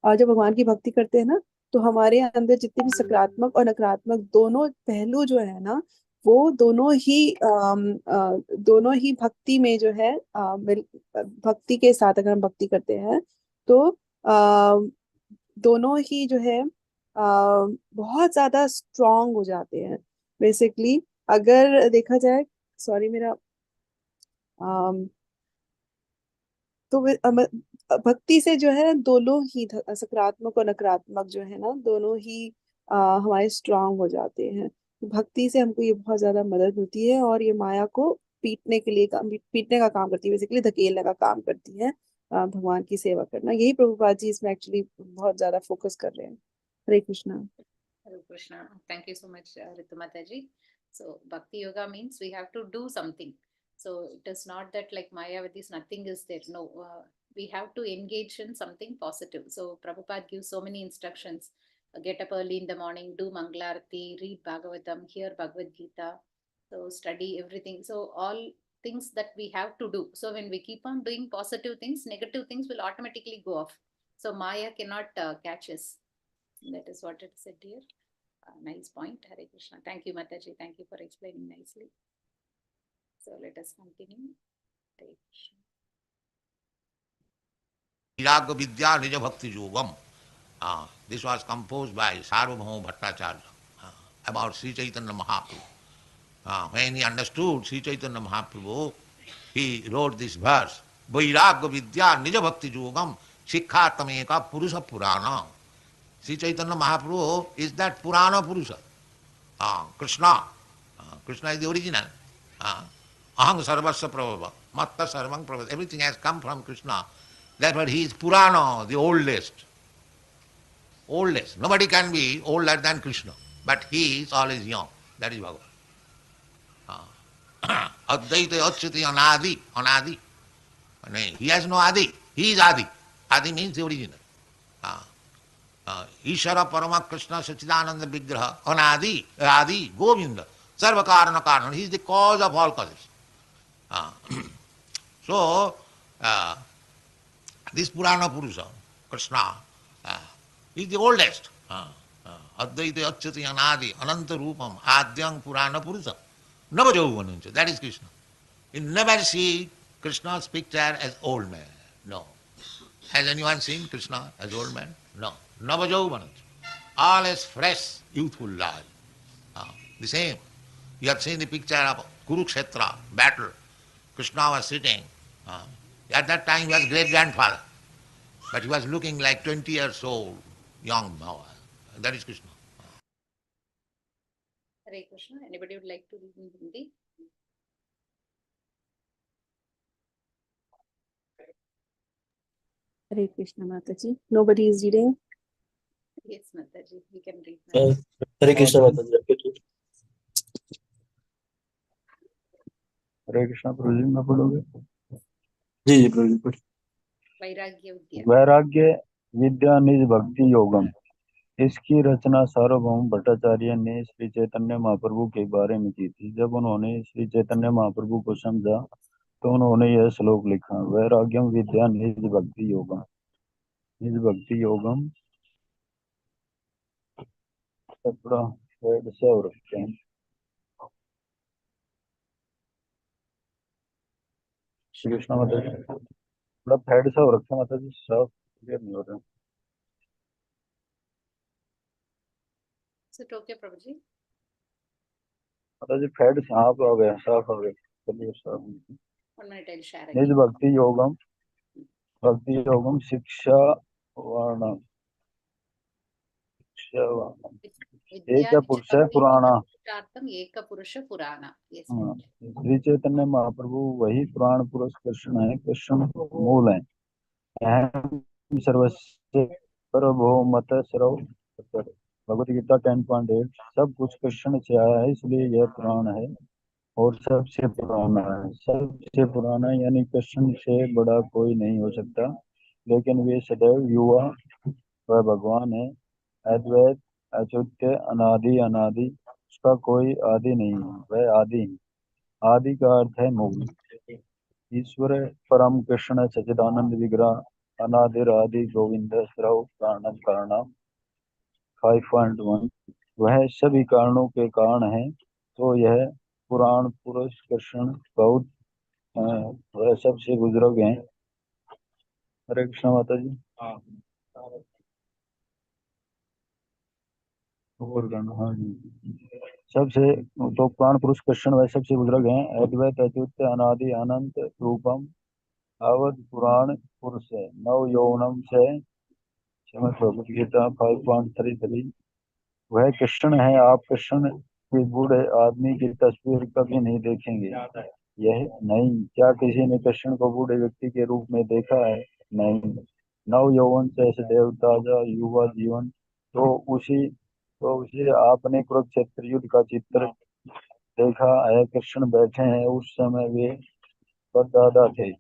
और जब भगवान की भक्ति करते हैं ना, तो हमारे अंदर जितने भी सकारात्मक और नकारात्मक दोनों पहलू जो है ना, वो दोनों ही भक्ति में जो है भक्ति के साथ अगर हम भक्ति करते हैं तो दोनों ही जो है बहुत ज्यादा स्ट्रांग हो जाते हैं बेसिकली। अगर देखा जाए, सॉरी मेरा तो भक्ति से जो है दोनों ही सकारात्मक और नकारात्मक जो है ना, दोनों ही हमारे स्ट्रांग हो जाते हैं। भक्ति से हमको ये बहुत ज्यादा मदद होती है, और ये माया को पीटने का काम करती है, बेसिकली धकेलने का काम करती है। भगवान की सेवा करना, यही प्रभुपाद जी इसमें एक्चुअली बहुत ज्यादा फोकस कर रहे हैं। हरे Krishna. Hare Krishna. Thank you so much, Ritu Mataji. So, Bhakti Yoga means we have to do something. So, it is not that like Mayavadi's nothing is there. No, we have to engage in something positive. So, Prabhupada gives so many instructions. Get up early in the morning, do Mangalarati, read Bhagavatam, hear Bhagavad Gita, so study everything. So, all things that we have to do. So, when we keep on doing positive things, negative things will automatically go off. So, Maya cannot catch us. That is what it said here. Nice point. Hare Krishna. Thank you, Mataji. Thank you for explaining nicely. So let us continue. Hare Krishna. Viragya Vidya Nija Bhakti Yogam. This was composed by Sarvabhauma Bhattacharya about Sri Chaitanya Mahaprabhu. When he understood Sri Chaitanya Mahaprabhu, he wrote this verse: Vairagya Vidya Nija Bhakti Yogam Shikkhatameka Purusha Purana. Sri Chaitanya Mahaprabhu is that Purana Purusha. Krishna. Krishna is the original. Aham Sarvasya Prabhava. Matta Sarvang Prabhava. Everything has come from Krishna. Therefore he is Purana, the oldest. Oldest. Nobody can be older than Krishna. But he is always young. That is Bhagavan. Advaita Achyuti Anadi. Anadi. He has no Adi. He is Adi. Adi means the original. Ishara Parama Krishna Sachidananda Vigraha Anadi, Adi, Govinda, Sarva Karana Karana. He is the cause of all causes. So, this Purana Purusha, Krishna, is the oldest. Advaita Achyuti Anadi, Ananta Rupam, Adyang Purana Purusha. Navajauvanuncha. That is Krishna. You never see Krishna's picture as old man. No. Has anyone seen Krishna as old man? No. Navajauvanuncha. Always fresh, youthful life. The same. You have seen the picture of Kurukshetra battle. Krishna was sitting. At that time he was great grandfather. But he was looking like 20 years old, young boy. That is Krishna. Hare Krishna. Anybody would like to read in Hindi? Hare Krishna, Mataji. Nobody is reading. Yes, Mataji. We can read now. Hare Krishna Mataji. हरे कृष्णा प्रभु जी, मैं पढ़ोगे? जी जी प्रभु जी पढ़। वैराग्य विद्या। वैराग्य विद्या निज भक्ति योगम। इसकी रचना सार्वभौम भट्टाचार्य ने श्री चैतन्य महाप्रभु के बारे में की थी। जब उन्होंने श्री चैतन्य महाप्रभु को समझा तो उन्होंने यह श्लोक लिखा: वैराग्यम विद्या निज भक्ति योगम। निज भक्ति योगम थोड़ा से और रखते हैं। श्री कृष्ण माता जी, थोड़ा फैड सा हो रखा है माता जी, साफ क्लियर नहीं हो रहा। So, okay, Prabhuji. माता जी फैड साफ हो गया, साफ हो गया। चलिए साफ। 1 minute, I'll share निज again. भक्ति योगम शिक्षा वर्णम। एक पुरुष पुराना। एक पुरुष पुराना। Yes. श्री चैतन्य महाप्रभु वही पुराण पुरुष कृष्ण है। कृष्ण मूल है। अहम सर्वस्व सर्वभौमत सर्व। भगवत गीता 10.8। सब कुछ कृष्ण से आया है, इसलिए यह पुराण है और सबसे पुराना है। सबसे पुराना यानी कृष्ण से बड़ा कोई नहीं हो सकता, लेकिन वे सदैव युवा वह भगवान है। अद्वैत अच्युत अनादि अनादि, उसका कोई आदि नहीं है, वह आदि है। आदि का अर्थ है मूल। ईश्वर परम कृष्ण सच्चिदानंद विग्रह अनादिरादि गोविंद सर्व कारण कारणम। 5.1 वह सभी कारणों के कारण है, तो यह पुराण पुरुष कृष्ण बहुत वह सबसे बुजुर्ग हैं। हरे कृष्ण माता जी। और करना, हाँ जी। सबसे तो पुराण पुरुष कृष्ण वह सबसे बुजुर्ग हैं। अद्वैत अच्युत अनादि अनंत रूपम अवध पुराण पुरुष है। नव यौवनम से श्रीमद् भगवद गीता 5.33 वह कृष्ण है। आप कृष्ण के बूढ़े आदमी की तस्वीर कभी नहीं देखेंगे। यह नहीं, क्या किसी ने कृष्ण को बूढ़े व्यक्ति के रूप में देखा है? नहीं। नव यौवन से सदैव ताजा युवा जीवन, तो उसे आपने कुरुक्षेत्र युद्ध का चित्र देखा है। कृष्ण बैठे हैं, उस समय वे परदादा थे,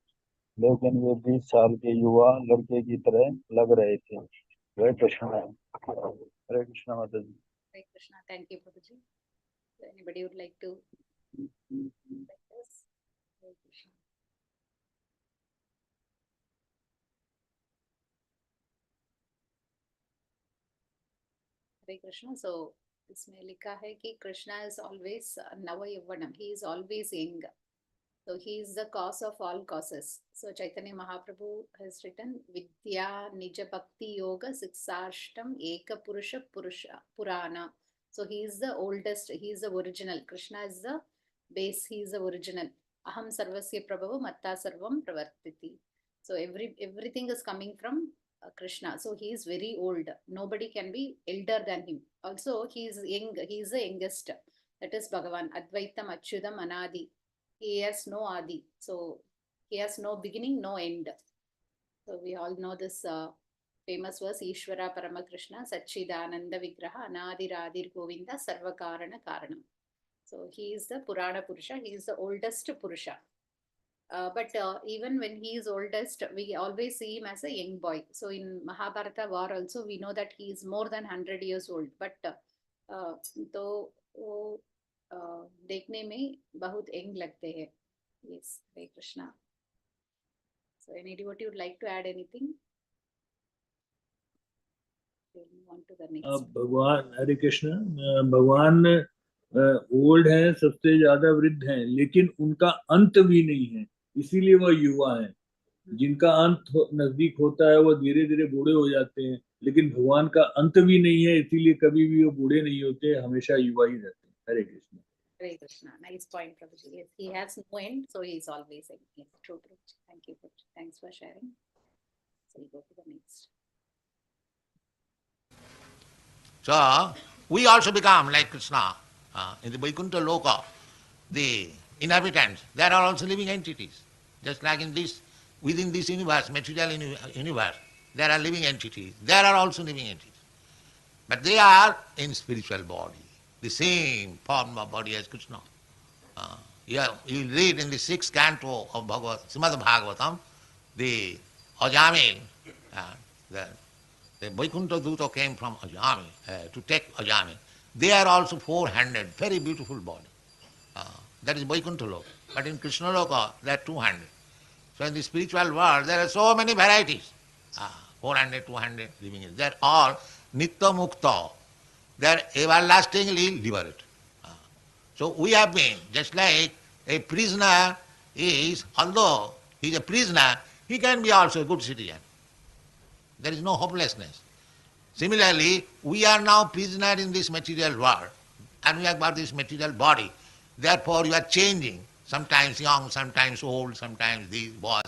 लेकिन वे 20 साल के युवा लड़के की तरह लग रहे थे। वह कृष्ण है। हरे कृष्ण माता जी। Hare Krishna. Thank you, Prabhuji. So anybody would like to like this? Hare Krishna. Hare Krishna. So इसमें लिखा है कि कृष्णा is always नव यौवनम. He is always young. So he is the cause of all causes. So Chaitanya Mahaprabhu has written Vidya Nija Bhakti Yoga Siksashtam Eka Purusha Purana. So he is the oldest, he is the original. Krishna is the base, he is the original. Aham Sarvasya Prabhava Matta Sarvam Pravartiti. So everything is coming from Krishna. So he is very old. Nobody can be elder than him. Also he is young, he is the youngest. That is Bhagavan. Advaitam Achyudam Anadi. He has no adi, so he has no beginning, no end. So we all know this famous verse, Ishvara Paramakrishna Satchidananda Vigraha Anadiradir Govinda Sarvakarana Karanam. So he is the Purana Purusha, he is the oldest Purusha. But even when he is oldest, we always see him as a young boy. So in Mahabharata war also, we know that he is more than 100 years old. But तो वो देखने में बहुत young लगते हैं. Yes, Hare Krishna. So any devotee would like to add anything? We'll move on to the next. भगवान हरे कृष्ण। भगवान old है, सबसे ज्यादा वृद्ध हैं, लेकिन उनका अंत भी नहीं है, इसीलिए वह युवा है। जिनका अंत नजदीक होता है वो धीरे धीरे बूढ़े हो जाते हैं, लेकिन भगवान का अंत भी नहीं है, इसीलिए कभी भी वो बूढ़े नहीं होते, हमेशा युवा ही रहते हैं। हरे Krishna. Hare Krishna. Nice point, Prabhuji. Yes, he has no end, so he is always young. Yes, true, Prabhuji. Thank you, Prabhuji. Thanks for sharing. So we go to the next. So we also become like Krishna. In the Vaikuntha Loka, the inhabitants, they are also living entities. Just like in this, within this universe, material universe, there are living entities. There are also living entities. But they are in spiritual body, the same form of body as Krishna. You read in the 6th canto of Srimad Bhagavatam, the Ajamil, the Vaikuntha Duta came from Ajamil to take Ajamil. They are also 400, very beautiful body. That is Vaikuntha Loka. But in Krishna Loka, they are 200. So in the spiritual world, there are so many varieties. 400, 200 living in. They are all Nitya Mukta. They are everlastingly liberated. So we have been, just like a prisoner is, although he is a prisoner, he can be also a good citizen. There is no hopelessness. Similarly, we are now prisoner in this material world, and we have got this material body. Therefore, you are changing, sometimes young, sometimes old, sometimes these boys.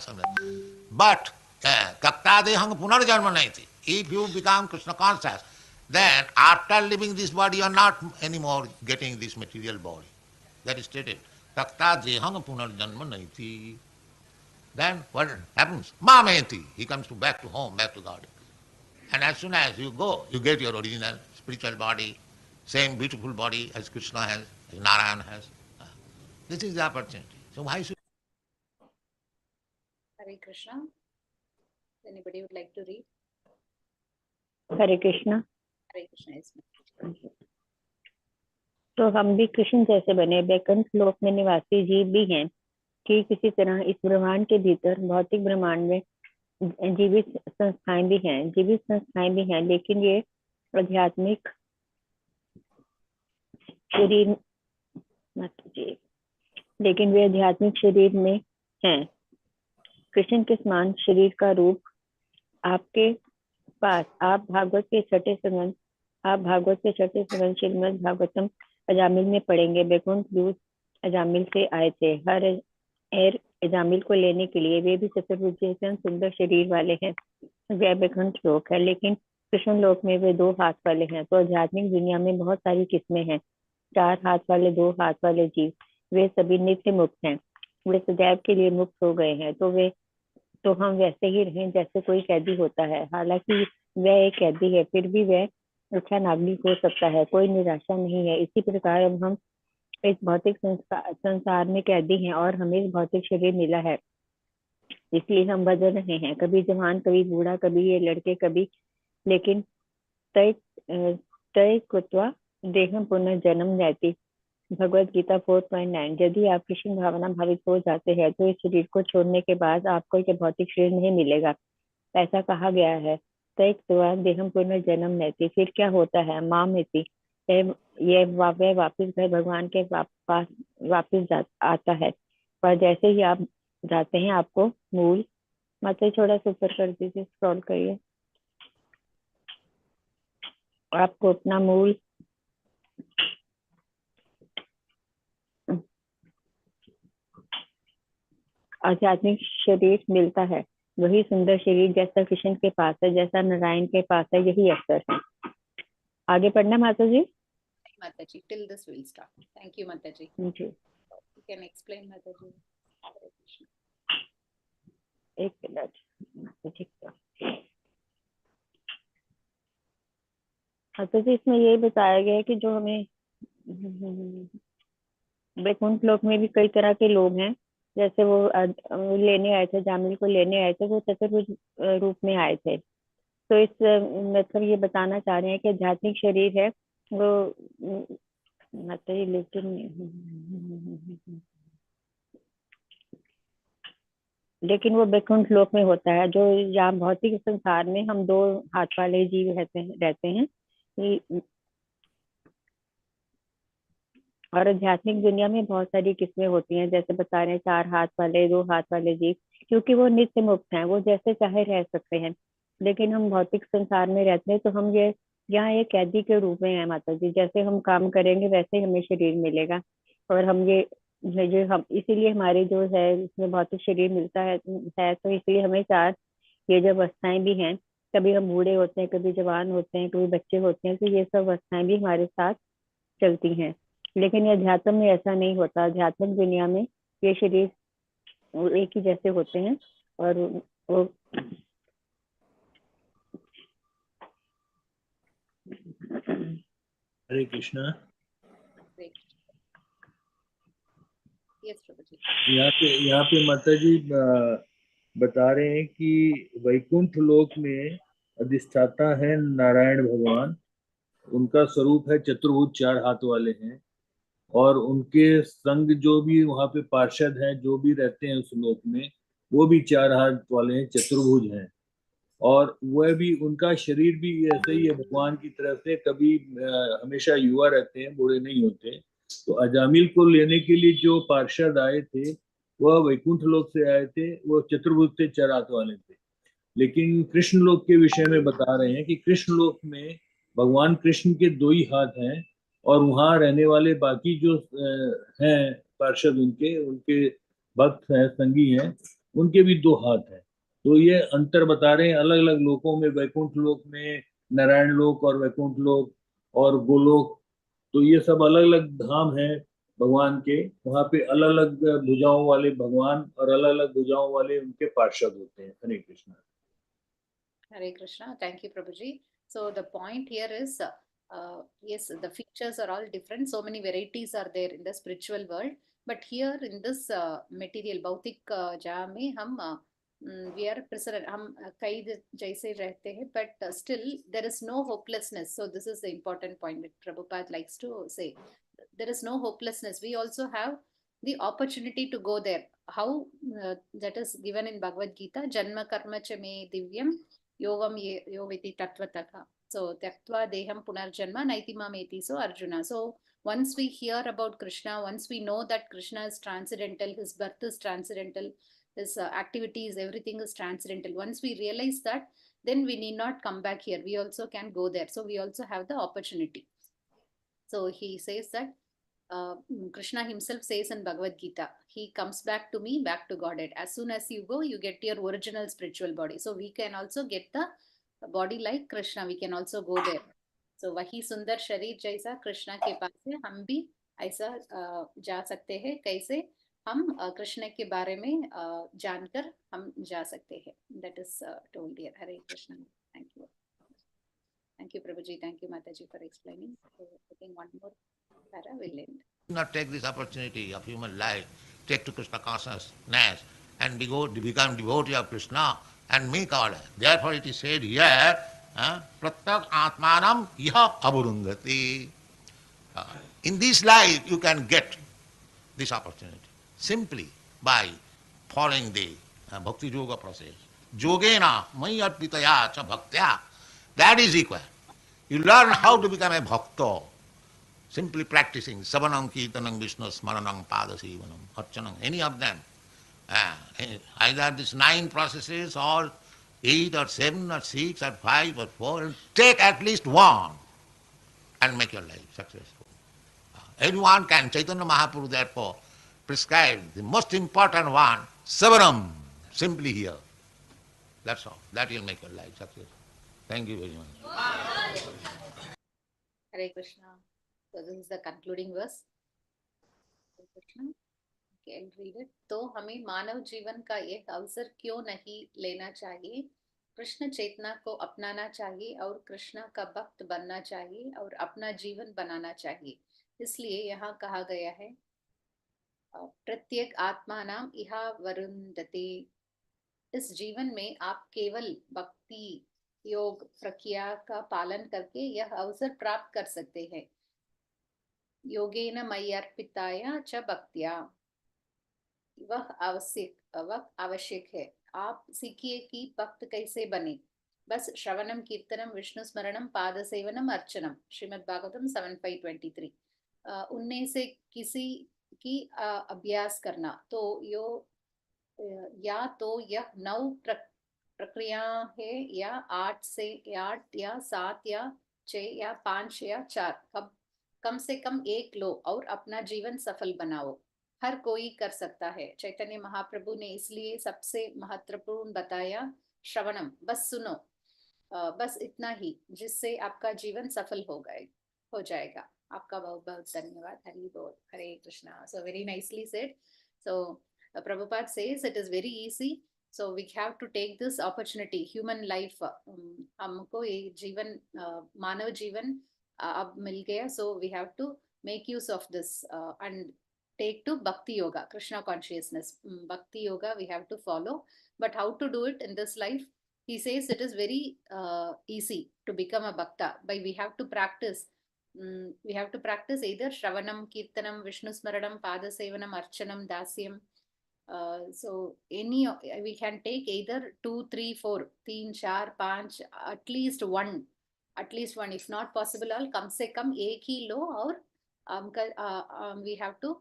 But Kaktadehang Punarjanma Naiti. If you become Krishna conscious, then after leaving this body, you are not anymore getting this material body. That is stated. Kaktadehang Punarjanma Naiti. Then what happens? Mameti. He comes back to home, back to God. And as soon as you go, you get your original spiritual body, same beautiful body as Krishna has, as Narayan has. This is the opportunity. So why should... Hare Krishna. Anybody would like to read? Hare Krishna. Hare Krishna is तो हम भी कृष्ण जैसे बने वैकुंठ लोक में निवासी जीव भी हैं। ठीक इसी तरह इस ब्रह्मांड के भीतर भौतिक ब्रह्मांड में जीवित संस्थाएं भी हैं, जीवित संस्थाएं भी हैं, लेकिन ये आध्यात्मिक शरीर जी, लेकिन वे आध्यात्मिक शरीर में हैं। कृष्ण के समान शरीर का रूप आपके पास, आप भागवत के छठे संबंध श्रीमद् भागवतम अजामिल में पढ़ेंगे। बैकुंठ दूत अजामिल से आए थे। हर एर अजामिल को लेने के लिए। वे भी चतुर्भुज सुंदर शरीर वाले हैं। वे बैकुंठ लोक है, लेकिन कृष्ण लोक में वे 2 हाथ वाले हैं। तो आध्यात्मिक दुनिया में बहुत सारी किस्में हैं। 4 हाथ वाले, 2 हाथ वाले जीव, वे सभी नित्य मुक्त हैं। वे सदैव के लिए मुक्त हो गए हैं। तो हम वैसे ही रहें जैसे कोई कैदी होता है। हालांकि वह एक कैदी है, फिर भी वह अच्छा नागरिक हो सकता है। कोई निराशा नहीं है। इसी प्रकार अब हम इस भौतिक संसार में कैदी हैं और हमें इस भौतिक शरीर मिला है, इसलिए हम बदल रहे हैं। कभी जवान, कभी बूढ़ा, कभी ये लड़के, कभी, लेकिन तय तय कृत्वा देहम पुनर्जन्म नैति। भगवत गीता 4.9। यदि आप कृष्ण भावना भावित हो जाते हैं तो इस शरीर को छोड़ने के बाद आपको यह भौतिक शरीर नहीं मिलेगा। ऐसा कहा गया है, तय कृत्वा देहम पुनर्जन्म नैति। फिर क्या होता है? माम इति। वह वापिस घर भगवान के पास वापिस आता है। पर जैसे ही आप जाते हैं, आपको मूल, माता थोड़ा सा ऊपर कर दीजिए, स्क्रॉल करिए। आपको अपना मूल आध्यात्मिक शरीर मिलता है। वही सुंदर शरीर जैसा कृष्ण के पास है, जैसा नारायण के पास है, यही अवसर है। आगे पढ़ना माता जी। Mataji, till this we'll stop. Thank you, Mataji. जी, You can explain, Mataji. Hare Krishna. एक मिनट माता जी का। माता जी, इसमें यही बताया गया है कि जो हमें वैकुंठ लोक में भी कई तरह के लोग हैं। जैसे वो लेने आए थे, जामिल को लेने आए थे, वो चतुर्भुज रूप में आए थे। तो इस मतलब ये बताना चाह रहे हैं कि आध्यात्मिक शरीर है वो मतलब, लेकिन वो वैकुंठ लोक में होता है। जो यहाँ भौतिक संसार में हम 2 हाथ वाले जीव रहते हैं। और आध्यात्मिक दुनिया में बहुत सारी किस्में होती हैं, जैसे बता रहे हैं 4 हाथ वाले, 2 हाथ वाले जीव, क्योंकि वो नित्य मुक्त हैं, वो जैसे चाहे रह सकते हैं। लेकिन हम भौतिक संसार में रहते हैं, तो हम ये यहाँ एक कैदी के रूप में है माता जी। जैसे हम काम करेंगे वैसे ही हमें शरीर मिलेगा। और हम ये हम इसीलिए हमारे जो है इसमें भौतिक शरीर मिलता है तो इसलिए हमें 4 ये जो अवस्थाएं भी हैं, कभी हम बूढ़े होते हैं, कभी जवान होते हैं, कभी बच्चे होते हैं, तो ये सब अवस्थाएं भी हमारे साथ चलती हैं। लेकिन ये अध्यात्म में ऐसा नहीं होता। आध्यात्मिक दुनिया में ये शरीर वो एक ही जैसे होते हैं। और वो हरे Krishna. Hare Krishna. Yes, Prabhuji. यहाँ पे माता जी बता रहे हैं कि वैकुंठ लोक में अधिष्ठाता है नारायण भगवान। उनका स्वरूप है चतुर्भुज, 4 हाथ वाले हैं। और उनके संग जो भी वहां पे पार्षद हैं, जो भी रहते हैं उस लोक में, वो भी 4 हाथ वाले हैं, चतुर्भुज हैं। और वह भी, उनका शरीर भी ऐसे ही है भगवान की तरफ से। कभी हमेशा युवा रहते हैं, बूढ़े नहीं होते। तो अजामिल को लेने के लिए जो पार्षद आए थे, वह वैकुंठ लोक से आए थे। वो चतुर्भुज से 4 हाथ वाले थे। लेकिन कृष्ण लोक के विषय में बता रहे हैं कि कृष्ण लोक में भगवान कृष्ण के 2 ही हाथ हैं। और वहां रहने वाले बाकी जो हैं पार्षद, उनके उनके भक्त हैं, संगी हैं, उनके भी 2 हाथ हैं। तो ये अंतर बता रहे हैं अलग अलग लोकों में, वैकुंठ लोक में नारायण लोक और वैकुंठ लोक और गोलोक। तो ये सब अलग अलग धाम हैं भगवान के। वहां पे अलग अलग भुजाओं वाले भगवान और अलग अलग भुजाओं वाले उनके पार्षद होते हैं। हरे Krishna. Hare Krishna. Thank you, Prabhuji. So the point here is, yes, the features are all different. So many varieties are there in the spiritual world. But here in this material, भौतिक जहाँ में हम we are preserved, हम कई जैसे रहते हैं, but still there is no hopelessness. So this is the important point that Prabhupada likes to say. There is no hopelessness. We also have the opportunity to go there. how that is given in Bhagavad Gita, Janma Karma Cha Me Divyam Yovam Yo Viti Tatvataka. So Tyaktva Deham Punarjanma Naiti Mameti. So Arjuna. So once we hear about Krishna, once we know that Krishna is transcendental, his birth is transcendental, his activities, everything is transcendental. Once we realize that, then we need not come back here. We also can go there. So we also have the opportunity. So he says that Krishna himself says in Bhagavad Gita, he comes back to me, back to Godhead. As soon as you go, you get your original spiritual body. So we can also get the body like Krishna. We can also go there. So वही सुंदर शरीर जैसा कृष्णा के पास है, हम भी ऐसा जा सकते हैं. कैसे हम कृष्ण के बारे में जानकर हम जा सकते हैं. That is told here. Hare Krishna. Thank you. Thank you, Prabhuji. Thank you, Mataji, for explaining. So I think one more para will end. Not take this opportunity of human life, take to Krishna consciousness and become devotee of Krishna and make order. Therefore it is said here, Pratyak Atmanam Iha Aburundati. In this life you can get this opportunity simply by following the Bhakti Yoga process. Yogena Mai Arpitaya Cha Bhaktya. That is equal. You learn how to become a bhakta. Simply practicing Savanam, Kirtanam, Vishnu, Smaranam, Padasivanam, Archanam, any of them. Either these 9 processes or 8 or 7 or 6 or 5 or 4, take at least one and make your life successful. Everyone can. Chaitanya Mahaprabhu therefore prescribed the most important one, Savanam, simply here. That's all. That will make your life successful. Thank you very much. Hare Krishna. So this is the concluding verse. Hare Krishna. Okay, I'll read it. तो हमें मानव जीवन का एक अवसर क्यों नहीं लेना चाहिए? कृष्ण चेतना को अपनाना चाहिए और कृष्ण का भक्त बनना चाहिए और अपना जीवन बनाना चाहिए. इसलिए यहाँ कहा गया है, प्रत्येक आत्मा नाम इहा वरुंधते. इस जीवन में आप केवल भक्ति योग प्रक्रिया का पालन करके यह अवसर प्राप्त कर सकते हैं. योगेन मयि अर्पिताया च भक्त्या. वह आवश्यक है. आप सीखिए कि भक्त कैसे बने. बस श्रवणम कीर्तनम विष्णु स्मरणम पाद सेवनम अर्चनम. श्रीमद् भागवतम 7:523. उनमें से किसी की अभ्यास करना. तो या तो यह 9 प्रक्रिया है या 8 या 7 या 6 या 5 या 4. कम से कम एक लो और अपना जीवन सफल बनाओ. हर कोई कर सकता है. चैतन्य महाप्रभु ने इसलिए सबसे महत्वपूर्ण बताया श्रवणम. बस सुनो, बस इतना ही, जिससे आपका जीवन सफल हो जाएगा. आपका बहुत बहुत धन्यवाद. हरि बोल. हरे Krishna. So very nicely said. So Prabhupada says it is very easy. So we have to take this opportunity. Human life, हमको ये जीवन, मानव जीवन अब मिल गया. So we have to make use of this and take to Bhakti Yoga, Krishna consciousness. Bhakti Yoga we have to follow. But how to do it in this life? He says it is very easy to become a Bhakta. But we have to practice. We have to practice either Shravanam, Kirtanam, Vishnu Smaranam, Pada Sevanam, Archanam, Dasyam. So we can take either 2, 3, 4, 3, 4, 5, at least one. If not possible all, कम से कम एक ही लो और we have to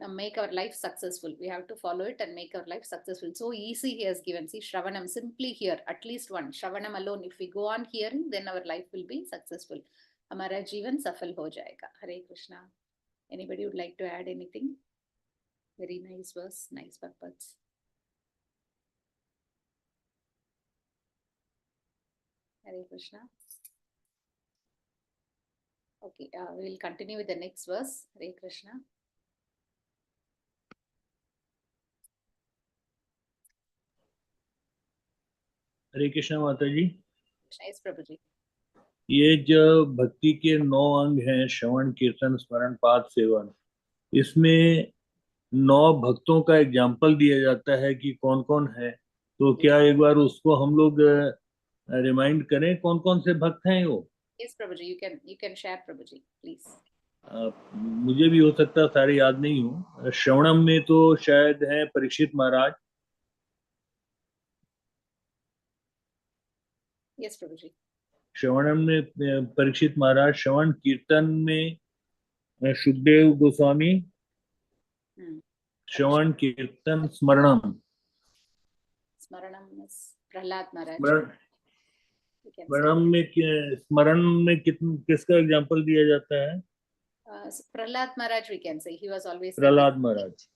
make our life successful. We have to follow it and make our life successful. So easy he has given. See, Shravanam, simply here, at least one. Shravanam alone, if we go on hearing, then our life will be successful. हमारा जीवन सफल हो जाएगा. Hare Krishna. Anybody would like to add anything? Very nice verse, nice purpose. Hare Krishna. Okay, we will continue with the next verse. Hare Krishna. हरे कृष्णा माता जी. Nice Prabhuji. ये जो भक्ति के 9 अंग हैं, श्रवण कीर्तन स्मरण पाद सेवन, इसमें 9 भक्तों का एग्जाम्पल दिया जाता है कि कौन कौन है. तो क्या एक बार उसको हम लोग रिमाइंड करें कौन कौन से भक्त हैं वो? Yes Prabhuji, you can share Prabhuji, please. मुझे भी हो सकता, सारे याद नहीं हो। श्रवणम में तो शायद है परीक्षित महाराज। यस प्रभु जी। श्रवणम में परीक्षित महाराज, श्रवण कीर्तन में सुखदेव गोस्वामी, श्रवण कीर्तन स्मरणम। स्मरणम प्रहलाद महाराज। स्मरण में स्मरण में किसका एग्जांपल दिया जाता है? प्रहलाद महाराज we can say, he was always Prahlad Maharaj.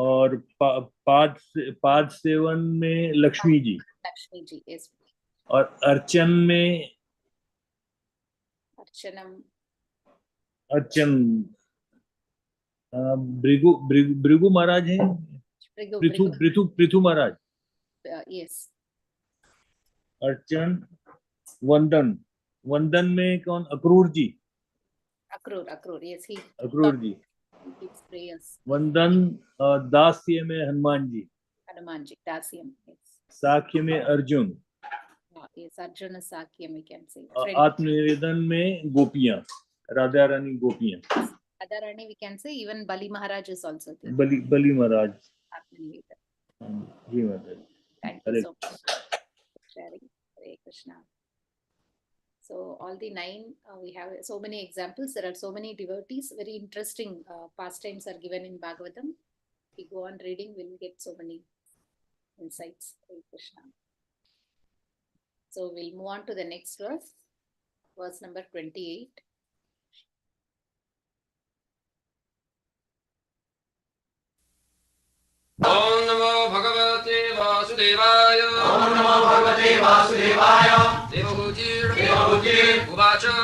और पाद सेवन में लक्ष्मी जी। लक्ष्मी जी, यस। और अर्चन में अर्चन भृगु भृगु महाराज है। पृथु महाराज, यस। अर्चन वंदन में कौन? अक्रूर जी। अक्रूर, यस। ही अक्रूर जी। वंदन दास्य में हनुमान जी। दास्य में, यस। साख्य में अर्जुन। यस, अर्जुन साख्य में कैन से। आत्मनिवेदन में गोपियां, राधा रानी गोपियां। Radha Rani we can say. Even Bali Maharaj is also there. Bali Maharaj. आत्मनिवेदन। Ji Maharaj. Thank you so much for sharing. Hare Krishna. So all the 9, we have so many examples. There are so many devotees. Very interesting pastimes are given in Bhagavatam. If we go on reading, we'll get so many insights. Hare Krishna. So we'll move on to the next verse, verse number 28. Om Namo Bhagavate Vasudevaya. Om Namo Bhagavate Vasudevaya. Devahutir Uvacha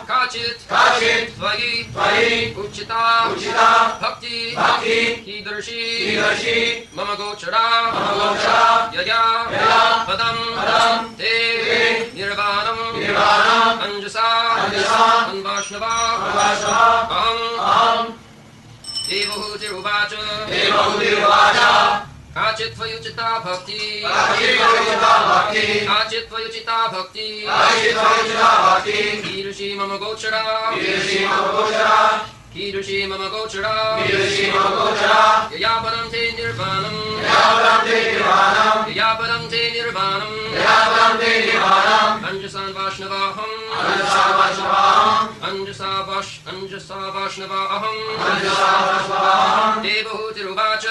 Kachit Tvayi Uchita Bhakti Kidarshi Mama Gochara Yaya Padam Te Nirvanam Anjasa Anvashnava Aham Devahutir Uvacha Kachit Tvayuchita Bhakti Kirushi Mama Gochara Yapadam Te Nirvanam Anjasan Vashnavaham Anjasa Vashnavaham Devahutir Uvacha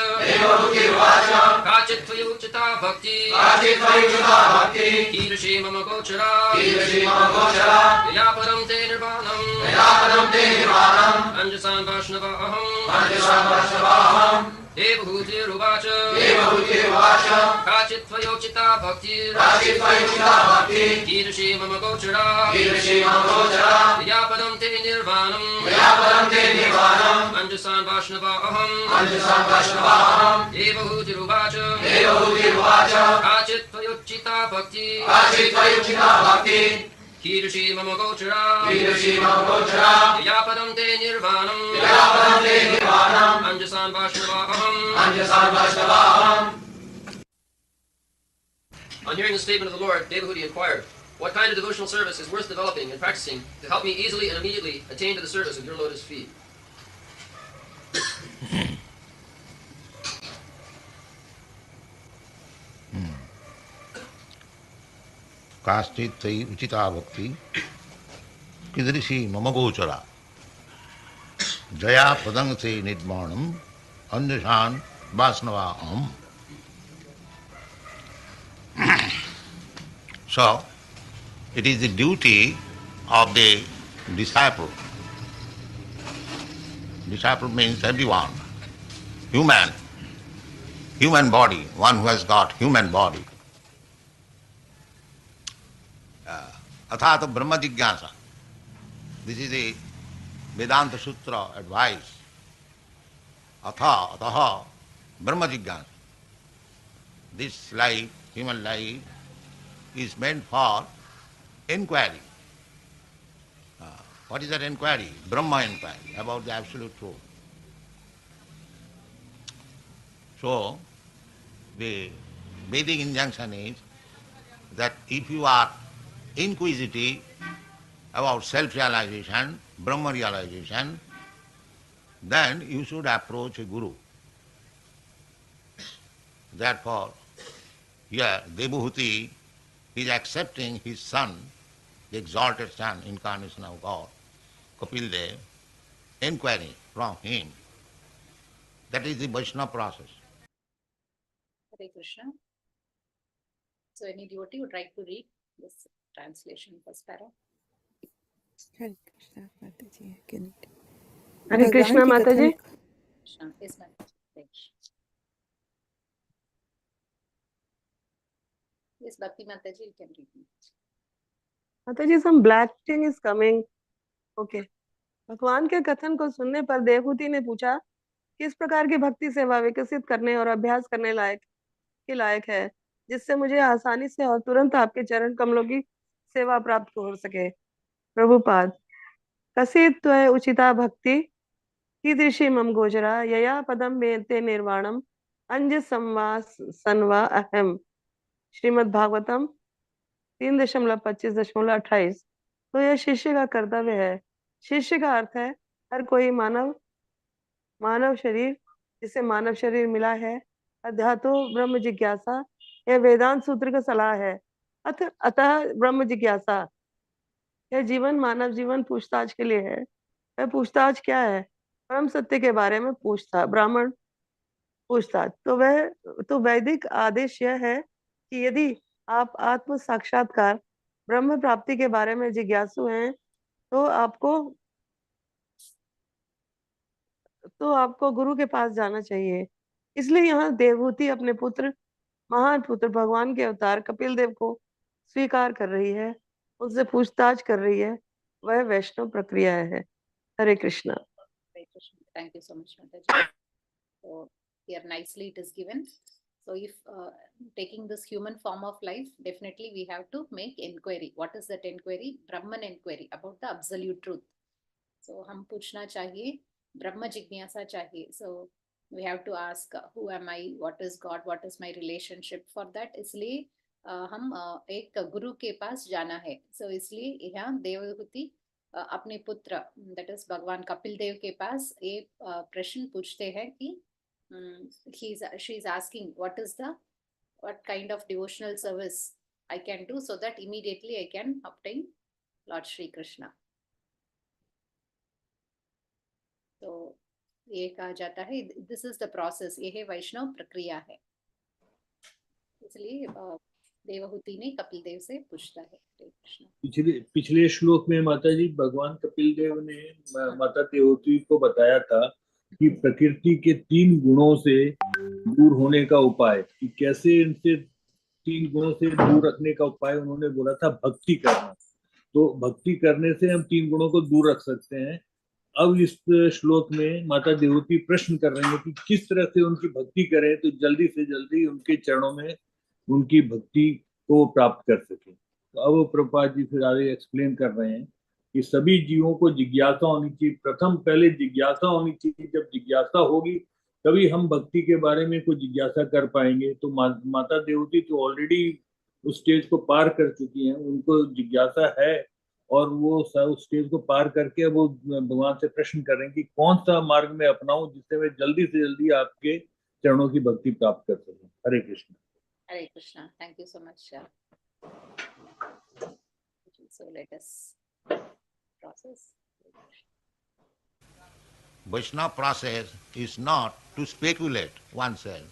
Kachit Tvayuchita Bhakti Kirushi Mama Gochara Yapadam Te Nirvanam Anjasan Vashnavaham Devahutir Uvacha Kachit Tvayuchita Bhakti Kirushi Mama Gochara Yapadam Te Nirvanam Anjasan Vashnavaham Devahutir Uvacha Kachit Tvayuchita Bhakti Kirushi Mama Gochara Yapadam Te Nirvanam Anjasan Vashnavaham. On hearing the statement of the Lord, Devahuti inquired, "What kind of devotional service is worth developing and practicing to help me easily and immediately attain to the service of your lotus feet?" काश्चित् तयि उचिता भक्ति कीदृशी मम गोचरा जया पदं से निर्माणम अन्यशान वासनवा अहम. So, it is the duty of the disciple. Disciple means everyone, human body, one who has got human body. अथात ब्रह्म जिज्ञासा. This is the Vedanta Sutra advice. Atha Brahma Jigyasa. This life, human life, is meant for inquiry. What is that inquiry? Brahma inquiry about the absolute truth. So, the Vedic injunction is that if you are inquisitive, about self-realization, Brahma realization, then you should approach a guru. Therefore, here Devahuti is accepting his son, the exalted son, incarnation of God, Kapil Dev, inquiry from him. That is the Vaishnava process. Hare Krishna. So any devotee would like to read this translation first para? हरे कृष्णा माता जी can you- हरे भगवान कृष्णा के माता जी। कथन Krishna. Yes, ma'am. Thanks. Yes, Bhakti Mataji, you can read. माता जी, some black thing is coming. Okay. भगवान के कथन को सुनने पर देवहूति ने पूछा, किस प्रकार की भक्ति सेवा विकसित करने और अभ्यास करने लायक है, जिससे मुझे आसानी से और तुरंत आपके चरण कमलों की सेवा प्राप्त हो सके। प्रभुपाद, कसित त्वय उचिता भक्ति कीदृशी मम गोचरा यया पदम मेते निर्वाणम अंज संवास सन्वा अहम। श्रीमद् भागवतम 3.25.28। तो यह शिष्य का कर्तव्य है। शिष्य का अर्थ है हर कोई मानव शरीर, जिसे मानव शरीर मिला है, अध्यात्म ब्रह्म जिज्ञासा, यह वेदांत सूत्र का सलाह है। अतः ब्रह्म जिज्ञासा, यह जीवन मानव जीवन पूछताछ के लिए है। वह पूछताछ क्या है? परम सत्य के बारे में ब्राह्मण पूछताछ। तो वैदिक आदेश यह है कि यदि आप आत्म साक्षात्कार ब्रह्म प्राप्ति के बारे में जिज्ञासु हैं तो आपको गुरु के पास जाना चाहिए। इसलिए यहाँ देवहूति अपने महान पुत्र भगवान के अवतार कपिल देव को स्वीकार कर रही है, उनसे पूछताछ कर रही है। वह वैष्णव प्रक्रिया है। हरे Krishna. Hare Krishna. Thank you so much, Mataji. So here nicely it is given. So if taking this human form of life, definitely we have to make inquiry. What is that inquiry? Brahman inquiry about the absolute truth. So हम पूछना चाहिए, ब्रह्म जिज्ञासा चाहिए. So we have to ask who am I, what is God, what is my relationship. For that इसलिए हम एक गुरु के पास जाना है. So इसलिए यहाँ देवहूति अपने पुत्र दैट इज भगवान कपिल देव के पास ये प्रश्न पूछते हैं कि she is asking what kind of devotional service I can do so that immediately I can obtain Lord Shri Krishna. तो ये कहा जाता है दिस इज द प्रोसेस, ये है वैष्णव प्रक्रिया है. इसलिए देवहूति ने कपिल देव से पूछता है. पिछले श्लोक में माता जी भगवान कपिल देव ने माता देवहूति को बताया था कि प्रकृति के 3 गुणों से दूर होने का उपाय, कि कैसे इनसे 3 गुणों से दूर रखने का उपाय उन्होंने बोला था भक्ति करना. तो भक्ति करने से हम 3 गुणों को दूर रख सकते हैं. अब इस श्लोक में माता देवहूति प्रश्न कर रही है कि किस तरह से उनकी भक्ति करें तो जल्दी से जल्दी उनके चरणों में उनकी भक्ति को प्राप्त कर सके. तो अब प्रभुपाद जी फिर आगे एक्सप्लेन कर रहे हैं कि सभी जीवों को जिज्ञासा होनी चाहिए. पहले जिज्ञासा होनी चाहिए. जब जिज्ञासा होगी तभी हम भक्ति के बारे में कोई जिज्ञासा कर पाएंगे. तो माता देवहूति तो ऑलरेडी उस स्टेज को पार कर चुकी हैं, उनको जिज्ञासा है और वो उस स्टेज को पार करके वो भगवान से प्रश्न कर रहे हैं कि कौन सा मार्ग में अपनाऊं जिससे मैं जल्दी से जल्दी आपके चरणों की भक्ति प्राप्त कर सकूं. हरे Krishna. Hare Krishna. Thank you so much. So let us process. Vaishnava process is not to speculate oneself.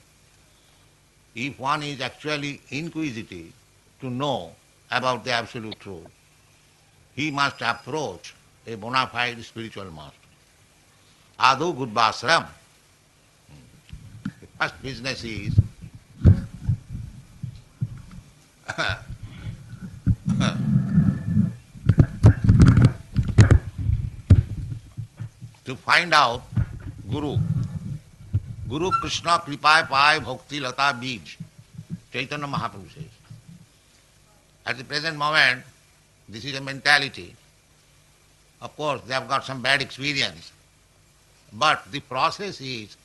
If one is actually inquisitive to know about the absolute truth, he must approach a bona fide spiritual master. Adu Gudbasram. The first business is to find out Guru. Guru Krishna Kripaye Pai Bhakti Lata Bij. Chaitanya Mahaprabhu says. At the present moment, this is a mentality. Of course, they have got some bad experience. But the process is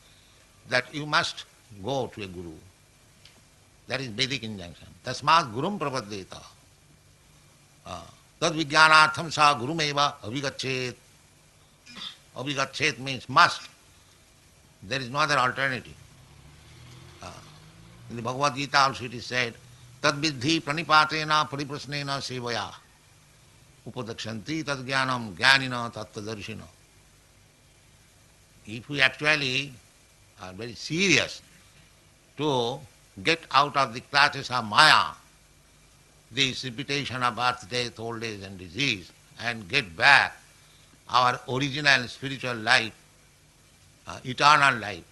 that you must go to a Guru. That is Vedic injunction. Tasmat Gurum Prapaddeta. तद विज्ञानार्थम सा गुरुमेव अभिगच्छेत. Abhigachet means must. There is no other alternative. In the Bhagavad Gita also it is said, tad vidhi pranipatena pariprasnena sevaya upadakshanti tad jnanam jnanina tattadarshina. If we actually are very serious to get out of the clutches of Maya, this repetition of birth, death, old age and disease, and get back our original spiritual life, eternal life,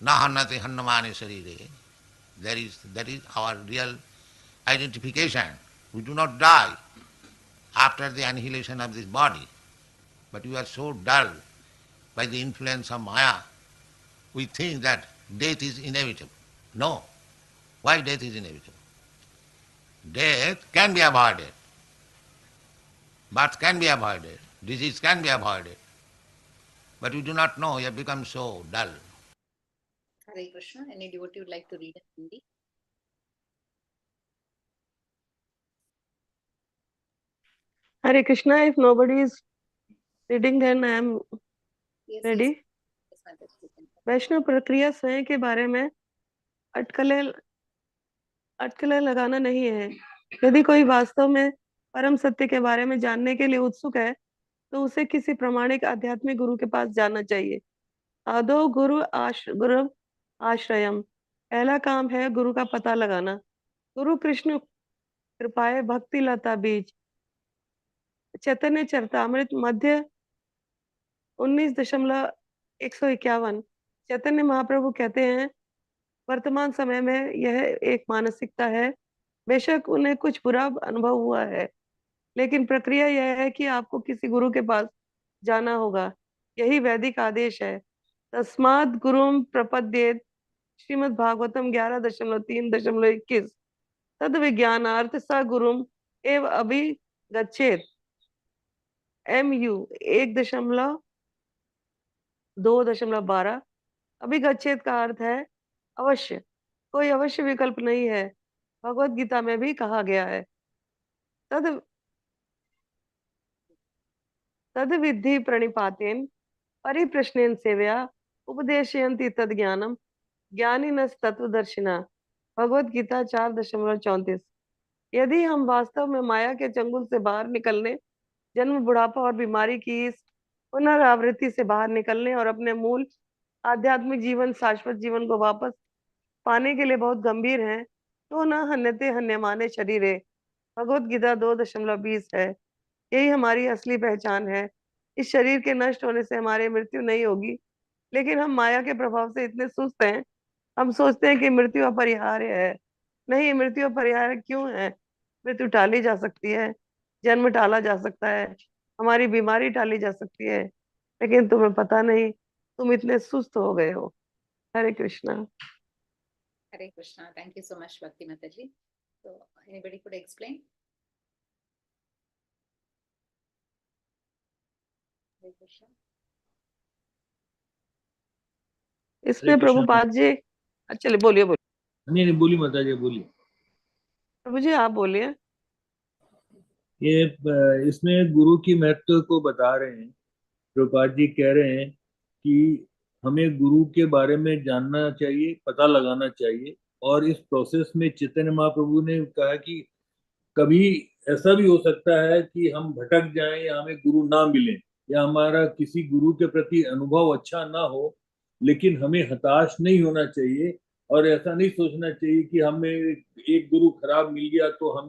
na hannate hannamane sarire, that is our real identification. We do not die after the annihilation of this body, but we are so dull by the influence of Maya, we think that death is inevitable. No. Why death is inevitable? Death can be avoided. Birth can be avoided. Disease can be avoided. But we do not know, we have become so dull. Hare Krishna. Any devotee would like to read in Hindi? Hare Krishna. If nobody is reading, then I am Yes, ready. yes, Mataji. वैष्णव प्रक्रिया स्वयं के बारे में अटकलें अटकलें लगाना नहीं है. यदि कोई वास्तव में परम सत्य के बारे में जानने के लिए उत्सुक है तो उसे किसी प्रामाणिक आध्यात्मिक गुरु के पास जाना चाहिए. आदो गुरु आश्रयम. पहला काम है गुरु का पता लगाना. गुरु कृष्ण कृपाए भक्ति लता बीज. चैतन्य चरितामृत मध्य 19.151. चैतन्य महाप्रभु कहते हैं, वर्तमान समय में यह एक मानसिकता है. बेशक उन्हें कुछ बुरा अनुभव हुआ है, लेकिन प्रक्रिया यह है कि आपको किसी गुरु के पास जाना होगा. यही वैदिक आदेश है. तस्मात् गुरुम प्रपद्येत. श्रीमद् भागवतम 11.3.21. तद विज्ञानार्थ स गुरुम एव अभिगच्छेत. MU 1.2.12. अभिगच्छेत का अर्थ है अवश्य. कोई अवश्य विकल्प नहीं है. भगवत गीता में भी कहा गया है, तद विद्धि प्रणिपातेन परिप्रश्नेन सेवया उपदेशयन्ति तद ज्ञानम ज्ञानिनस् तत्वदर्शिना. भगवत गीता 4.34. यदि हम वास्तव में माया के चंगुल से बाहर निकलने, जन्म, बुढ़ापा और बीमारी की इस पुनरावृत्ति से बाहर निकलने और अपने मूल आध्यात्मिक जीवन, शाश्वत जीवन को वापस पाने के लिए बहुत गंभीर हैं, तो न हन्यते हन्यमाने शरीरे. भगवत गीता 2.20 है. यही हमारी असली पहचान है. इस शरीर के नष्ट होने से हमारी मृत्यु नहीं होगी, लेकिन हम माया के प्रभाव से इतने सुस्त हैं, हम सोचते हैं कि मृत्यु अपरिहार्य है. नहीं, मृत्यु अपरिहार्य क्यों है? मृत्यु टाली जा सकती है, जन्म टाला जा सकता है, हमारी बीमारी टाली जा सकती है, लेकिन तुम्हें पता नहीं, तुम इतने सुस्त हो गए हो. हरे Krishna. Hare Krishna. Thank you so much, Bhakti Mataji. So, anybody could explain? Hare Krishna. इसमें प्रभुपाद जी, चलिए बोलिए. नहीं, बोलिए माताजी, बोलिए. प्रभु जी आप बोलिए. ये इसमें गुरु की महत्व को बता रहे हैं. प्रभुपाद जी कह रहे हैं कि हमें गुरु के बारे में जानना चाहिए, पता लगाना चाहिए. और इस प्रोसेस में चैतन्य महाप्रभु ने कहा कि कभी ऐसा भी हो सकता है कि हम भटक जाएं या हमें गुरु ना मिले या हमारा किसी गुरु के प्रति अनुभव अच्छा ना हो, लेकिन हमें हताश नहीं होना चाहिए और ऐसा नहीं सोचना चाहिए कि हमें एक गुरु खराब मिल गया तो हम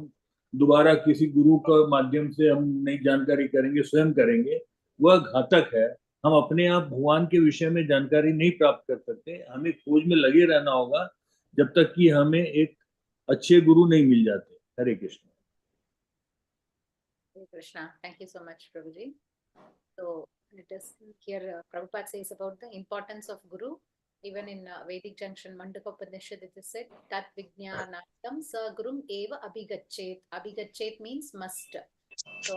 दोबारा किसी गुरु के माध्यम से हम नई जानकारी करेंगे, स्वयं करेंगे. वह घातक है. हम अपने आप भगवान के विषय में जानकारी नहीं प्राप्त कर सकते. हमें खोज में लगे रहना होगा जब तक कि हमें एक अच्छे गुरु नहीं मिल जाते. हरे Krishna. Hare Krishna. Thank you so much, Prabhuji. So, let us here, Prabhupada says about the importance of Guru. Even in Vedic Junction, Mandakopanishad, it is said, Tat Vijnanatam Sa Gurum Eva Abhigachet. Abhigachet means must. So,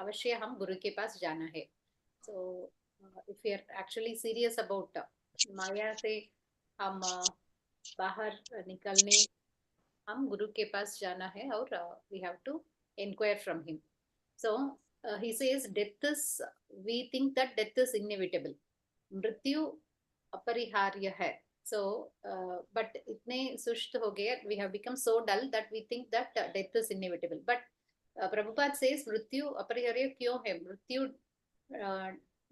avashya हम गुरु के पास जाना है. So, if we are actually serious about माया से हम बाहर निकलने, हम गुरु के पास जाना है और we have to inquire from him. So he says death is, we think that death is inevitable. मृत्यु अपरिहार्य है. So but इतने सुस्त हो गए, we have become so dull that we think that death is inevitable. But Prabhupada says मृत्यु अपरिहार्य क्यों है? मृत्यु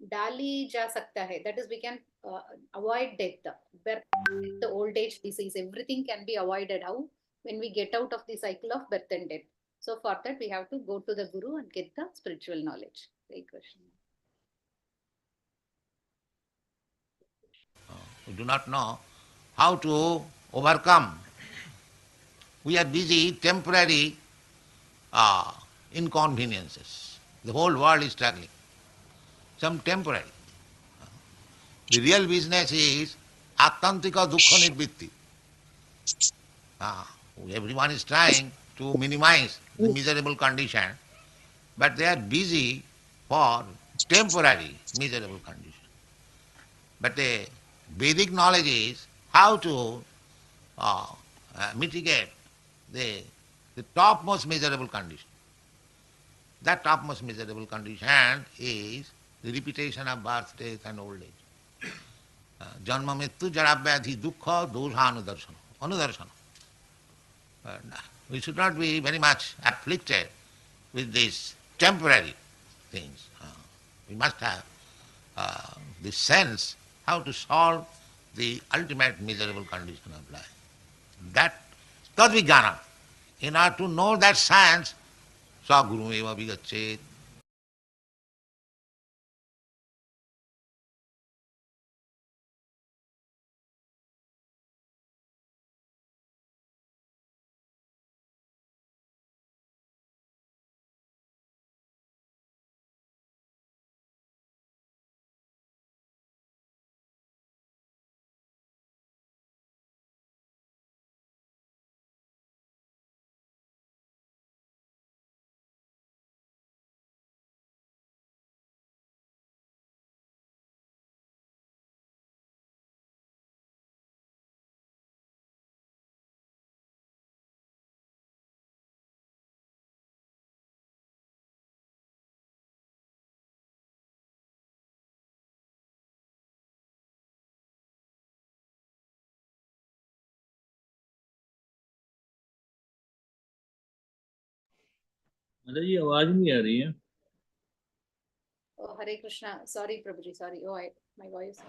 डाली जा सकता है. That is, we can avoid death, birth, the old age, disease, everything can be avoided. How? When we get out of the cycle of birth and death. So for that we have to go to the Guru and get the spiritual knowledge. Hare Krishna. We do not know how to overcome. We are busy temporary inconveniences. The whole world is struggling. Some temporary. The real business is attantika dukkha nirvitti. Everyone is trying to minimize the miserable condition, but they are busy for temporary miserable condition. But the Vedic knowledge is how to mitigate the topmost miserable condition. That topmost miserable condition is the repetition of birth, death and old age. Janma mrityu jara vyadhi dukkha dosha anudarshana. Anudarshana. We should not be very much afflicted with these temporary things. We must have the sense how to solve the ultimate miserable condition of life. That tadvijnana. In order to know that science, sa guru eva vigachet. मतलब ये आवाज नहीं आ रही है. Oh, Hare Krishna. Sorry, Prabhuji. Sorry. Oh, my voice.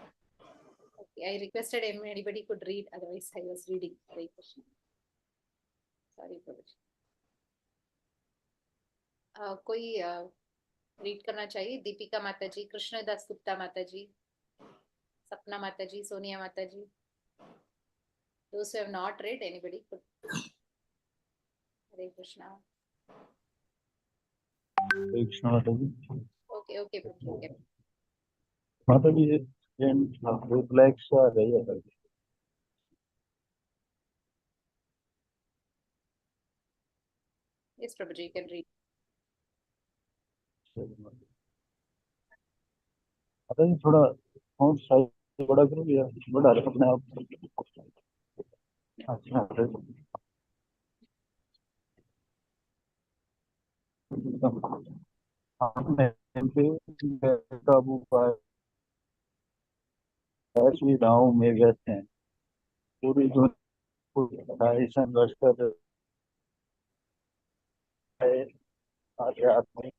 Okay, I requested anybody could read. Otherwise, I was reading. Hare Krishna. Sorry, Prabhuji. कोई read करना चाहिए? दीपिका माता जी, कृष्णदास गुप्ता माता जी, सपना माता जी, सोनिया माता जी. Those who have not read, anybody could. Hare Krishna. हरे कृष्ण माता जी. Okay, okay, Prabhuji. Okay. माता जी ये ब्लैक सा आ रही है. Yes, Prabhuji, you can read. माता जी थोड़ा फोन साइज बड़ा करोगे या बड़ा रहे अपने आप. अच्छा हमने पे काबू पाया सुविधाओं में व्यस्त हैं. पूरी दुनिया संघर्ष कर रहे है. आध्यात्मिक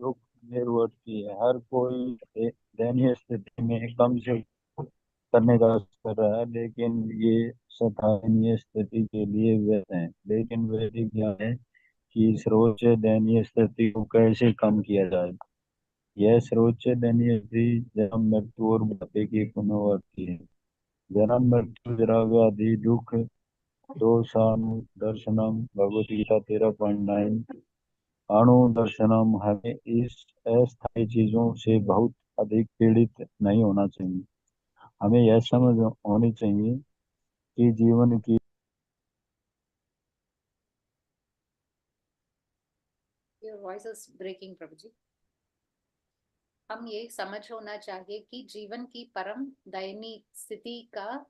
दुख निर्वर्ती है. हर कोई एक दयनीय स्थिति में कम से करने का कर रहा है, लेकिन ये सराहनीय स्थिति के लिए व्यस्त हैं. लेकिन वैदिक ज्ञान है कि सर्वोच्च दयनीय स्थिति को कैसे कम किया जाए. यह सर्वोच्च दयनीय स्थिति जन्म मृत्यु और बुढ़ापे की पुनरावृत्ति है. जन्म मृत्यु जरा व्याधि दुख दोषानु दर्शनम भगवत गीता 13.9. अणु दर्शनम. हमें इस अस्थायी चीजों से बहुत अधिक पीड़ित नहीं होना चाहिए. हमें यह समझ होनी चाहिए कि जीवन की Your voice is breaking, Prabhuji. हम ये समझ होना चाहिए कि जीवन की परम दयनीय स्थिति का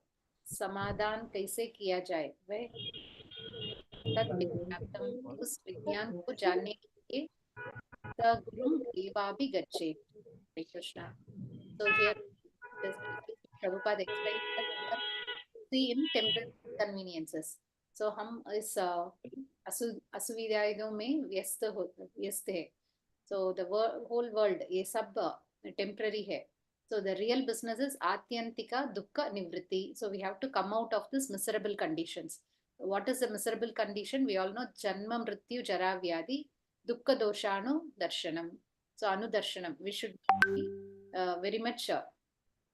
समाधान कैसे किया जाए. वह तद विज्ञातम, उस विज्ञान को जानने के लिए the Gurum evabi gachet. Hare Krishna. So here, this Prabhupada explains that we are free in temporary conveniences. So हम इस असुविधाओं में व्यस्त है. So the whole world ये सब temporary है. So the real business is atyantika dukkha nivritti. So we have to come out of this miserable conditions. What is the miserable condition? We all know janma mrityu jara vyadi dukkha doshanu darshanam. So anudarshanam. We should be very much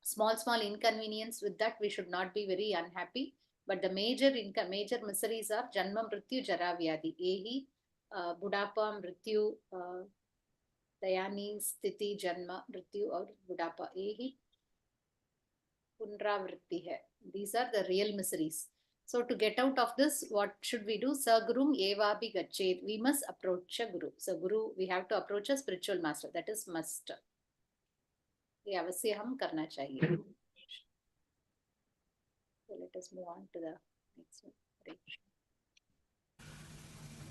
small inconvenience. With that we should not be very unhappy. But the major miseries are janma mrityu jara vyadi. Ehi budapa mrityu दयानी स्थिति जन्म मृत्यु और बुढ़ापा ये ही पुनरावृत्ति है. These are the real miseries. So to get out of this, what should we do? Sagurum evabi gachet. We must approach a guru. So guru, we have to approach a spiritual master. That is must. ये अवश्य हम करना चाहिए. So let us move on to the next one.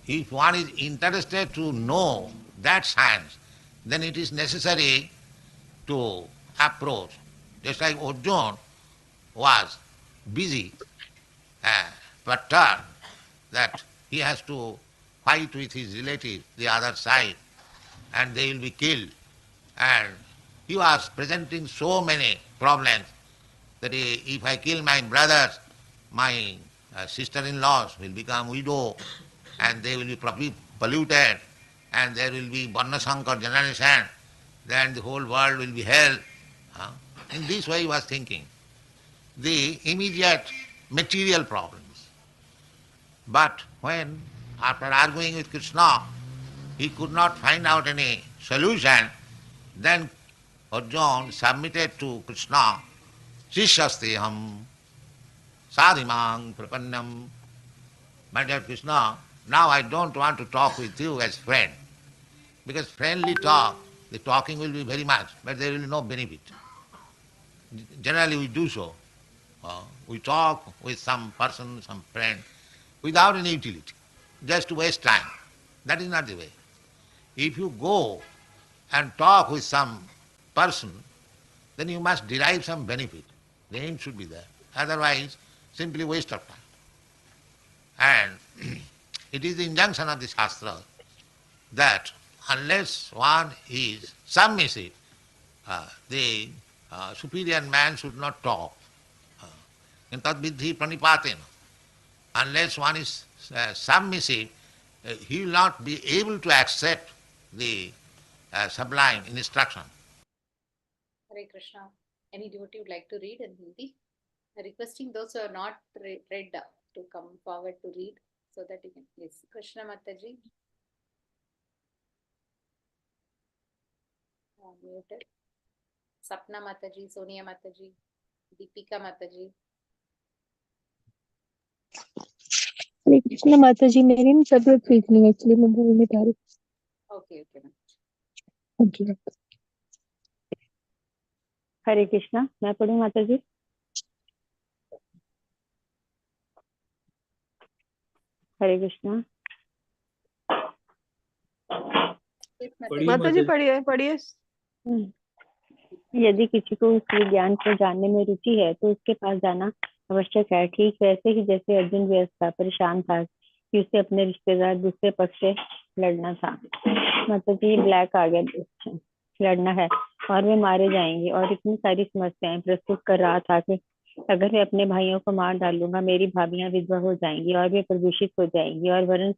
If one is interested to know that science, then it is necessary to approach. Just like Arjuna was busy, perturbed that he has to fight with his relatives, the other side, and they will be killed. And he was presenting so many problems that if I kill my brothers, my sister-in-laws will become widow, and they will be polluted, and there will be Varnasankar generation, then the whole world will be hell. In this way he was thinking. The immediate material problems. But when, after arguing with Krishna, he could not find out any solution, then Arjuna submitted to Krishna, Shishyasteham sadhimang prapannam. My dear Krishna, now I don't want to talk with you as friend, because friendly talk, the talking will be very much, but there will be no benefit. Generally we do so. We talk with some person, some friend, without any utility, just to waste time. That is not the way. If you go and talk with some person, then you must derive some benefit. The aim should be there. Otherwise, simply waste of time. And it is the injunction of the Shastra that unless one is submissive, the superior man should not talk. In tad vidhi pranipatena. Unless one is submissive, he will not be able to accept the sublime instruction. Hare Krishna. Any devotee would like to read in Hindi? Requesting those who are not read to come forward to read, so that you can please. Krishna Mataji. Muted. Sapna Mataji, Sonia Mataji, Deepika Mataji. हरे कृष्ण माता जी, मेरी ना तबीयत ठीक नहीं है, इसलिए मैं बोल नहीं पा रही. Okay, ma'am. Thank you. Hare Krishna. मैं पढ़ूं माता जी? हरे कृष्णा. माता जी पढ़िए. यदि किसी को उस ज्ञान को जानने में रुचि है तो उसके पास जाना आवश्यक है. ठीक वैसे ही जैसे अर्जुन व्यस्त था, परेशान था कि उसे अपने रिश्तेदार दूसरे पक्ष से लड़ना था. मतलब कि ब्लैक आ गया, लड़ना है और वे मारे जाएंगे, और इतनी सारी समस्याएं प्रस्तुत कर रहा था कि अगर मैं अपने भाइयों को मार डालूंगा, मेरी भाभियां विधवा हो जाएंगी और वे प्रदूषित हो जाएंगी, और वर्ण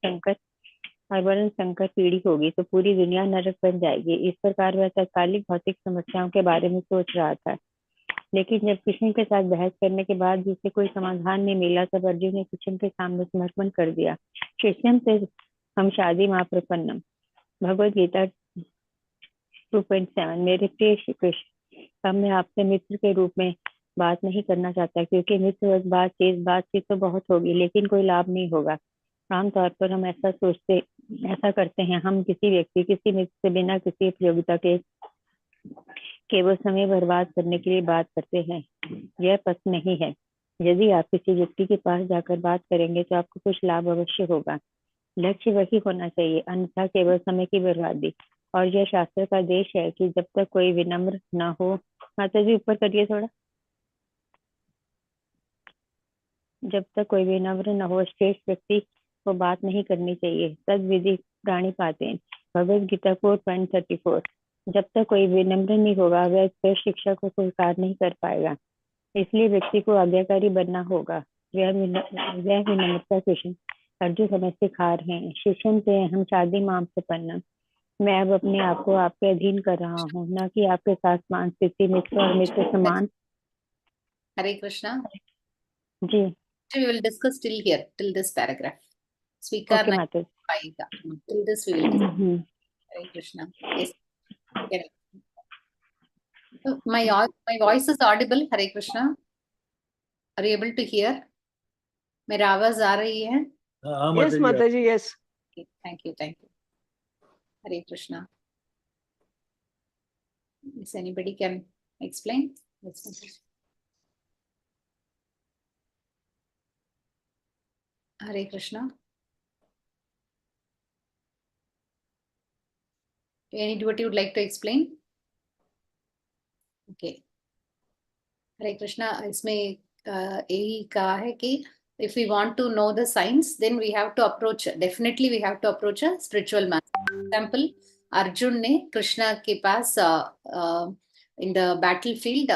संकट पीढ़ी होगी तो पूरी दुनिया नरक बन जाएगी. इस प्रकार वह तत्कालिक भौतिक समस्याओं के बारे में सोच रहा था. लेकिन जब कृष्ण के साथ बहस करने के बाद जिसे कोई समाधान नहीं मिला, तब अर्जुन ने कृष्ण के सामने समर्पण कर दिया. शिष्यम से हम शादी मां प्रपन्नम. भगवद गीता 2.7. मेरे प्रिय श्री कृष्ण, अब मैं आपसे मित्र के रूप में बात नहीं करना चाहता, क्योंकि मित्र बातचीत तो बहुत होगी लेकिन कोई लाभ नहीं होगा. आमतौर पर हम ऐसा करते हैं. हम किसी मित्र से बिना किसी उपयोगिता के केवल समय बर्बाद करने के लिए बात करते हैं. यह पसंद नहीं है. यदि आप किसी व्यक्ति के पास जाकर बात करेंगे तो आपको कुछ लाभ अवश्य होगा. लक्ष्य वही होना चाहिए, अन्यथा केवल समय की बर्बादी. और यह शास्त्र का आदेश है कि जब तक कोई विनम्र न हो, माता जी ऊपर करिए थोड़ा, जब तक कोई विनम्र न हो श्रेष्ठ व्यक्ति को बात नहीं करनी चाहिए। तद विधि प्राणी पाते हैं, भगवद गीता 4.34। जब तक कोई विनम्र नहीं होगा वह श्रेष्ठ शिक्षा को स्वीकार नहीं कर पाएगा। इसलिए व्यक्ति को आज्ञाकारी बनना होगा। वह विनम्रता कृष्ण अर्जुन समझ सिखा रहे हैं। शिष्यन से हम शादी माम से पन्ना, मैं अब अपने आप को आपके अधीन कर रहा हूँ, न कि आपके साथ मान स्थिति मित्र और मित्र समान। हरे कृष्णा। जी We will discuss till here, till this paragraph. स्वीकार ओके नहीं माता पाएगा. Till this we will discuss. Ji. Hare Krishna. Yes. Correct. So, my voice is audible. Hare Krishna. Are you able to hear? मेरा आवाज आ रही है? हाँ यस माता जी, yes. Thank you, thank you. Hare Krishna. If anybody can explain? Yes, Mataji. Hare Krishna. Any devotee would like to explain? Okay. Hare Krishna. इसमें यही कहा है कि if we want to know the science, then we have to approach, definitely we have to approach a spiritual master. For example, Arjun ने कृष्णा के पास in the battlefield,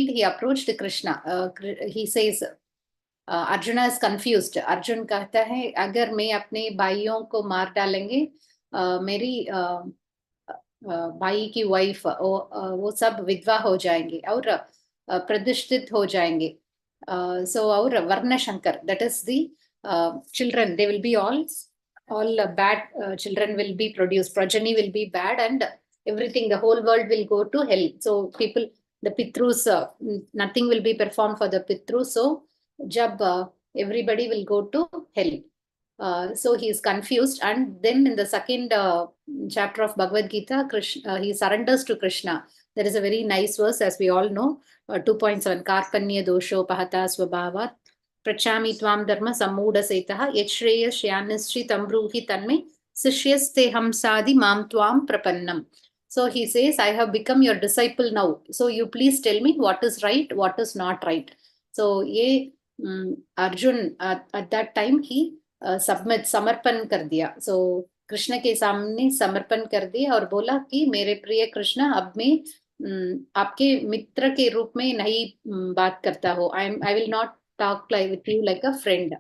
he approached Krishna. He says, arjuna is confused. Arjun कहता है अगर मैं अपने भाइयों को मार डालेंगे, मेरी भाई की वाइफ वो सब विधवा हो जाएंगे और प्रतिष्ठित हो जाएंगे. सो और वर्ण Shankar, that is the children, they will be all bad children will be produced, progeny will be bad, and everything, the whole world will go to hell. So people, the pitrus, nothing will be performed for the pitrus. So jab everybody will go to hell. So he is confused, and then in the second chapter of Bhagavad Gita, Krishna, he surrenders to Krishna. There is a very nice verse, as we all know, 2.7, Karpanya dosho pahata swabhavat प्रचामि त्वाम धर्म सम्मूढ़ सेतः यच्छ्रेयस्यान्निश्चि तम्ब्रूहि तन्मे शिष्यस्ते हमसादि माम त्वाम प्रपन्नम. So he says, I have become your disciple now. So you please tell me what is right, what is not right. So ये Arjun at that time he समर्पण कर दिया. So Krishna के सामने समर्पण कर दिया और बोला कि मेरे प्रिय कृष्ण, अब मैं आपके मित्र के रूप में नहीं बात करता हूँ. I will not talk with you like a friend,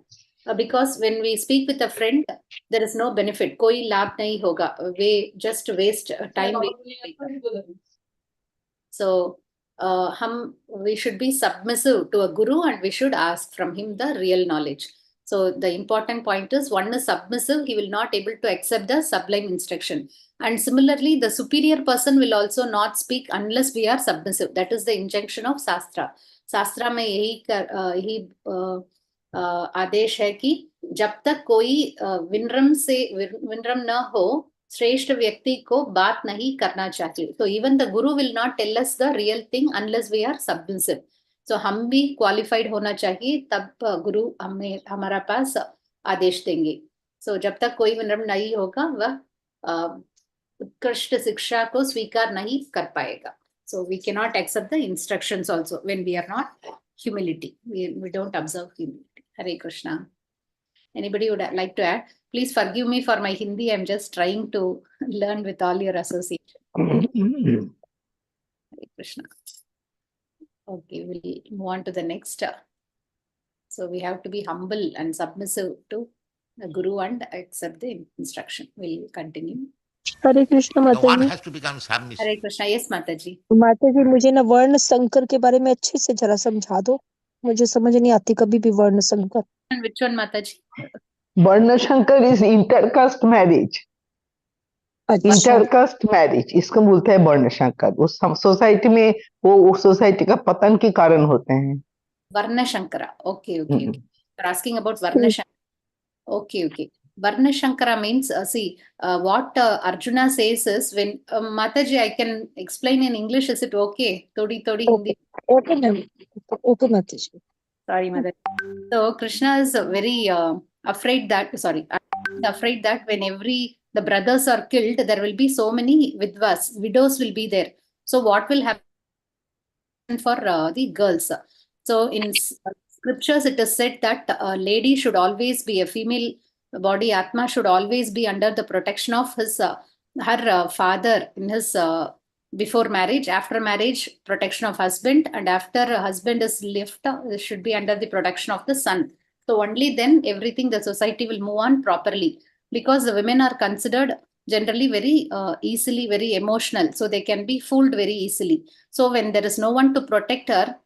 because when we speak with a friend there is no benefit, कोई लाभ नहीं होगा, we just waste time. So we should be submissive to a guru and we should ask from him the real knowledge. So the important point is, one is submissive, he will not able to accept the sublime instruction, and similarly the superior person will also not speak unless we are submissive. That is the injunction of शास्त्र. शास्त्र में यही आदेश है कि जब तक कोई विनम्र न हो, श्रेष्ठ व्यक्ति को बात नहीं करना चाहिए. तो even the guru will not tell us the real thing unless we are submissive. So हम भी क्वालिफाइड होना चाहिए, तब गुरु हमें हमारा पास आदेश देंगे. सो जब तक कोई विनम्र नहीं होगा वह उत्कृष्ट शिक्षा को स्वीकार नहीं कर पाएगा. So we cannot accept the instructions also when we are not humility. We don't observe humility. Hare Krishna. Anybody would like to add? Please forgive me for my Hindi. I'm just trying to learn with all your association. Hare Krishna. Okay, we'll move on to the next. So we have to be humble and submissive to the Guru and accept the instruction. We'll continue. Hare Krishna So माता one ji. has to become submissive. Hare Krishna. Yes, Mataji. माता जी मुझे ना वर्ण संकर के बारे में अच्छे से जरा समझा दो, मुझे समझ नहीं आती कभी भी वर्ण संकर. And which one, Mataji? वर्ण शंकर इज इंटरकास्ट मैरिज. अच्छा, इंटरकास्ट मैरिज इसको बोलते हैं वर्ण शंकर. वो सोसाइटी में वो सोसाइटी का पतन के कारण होते हैं. Varna Shankara. Okay. You're asking about Varna Shankara. Okay. Varna Shankara means, see, what Arjuna says is, when Mataji, I can explain in English. Is it okay? Thodi Hindi. Okay ma'am, okay माता जी. Sorry, Mataji. So Krishna is very afraid that when every the brothers are killed, there will be so many vidvas, widows will be there. So what will happen for the girls? So in scriptures, it is said that a lady should always be, a female body Atma should always be under the protection of his her father in his before marriage, after marriage, protection of husband, and after husband is left, should be under the protection of the son. So only then everything, the society will move on properly, because the women are considered generally very easily, very emotional, so they can be fooled very easily. So when there is no one to protect her,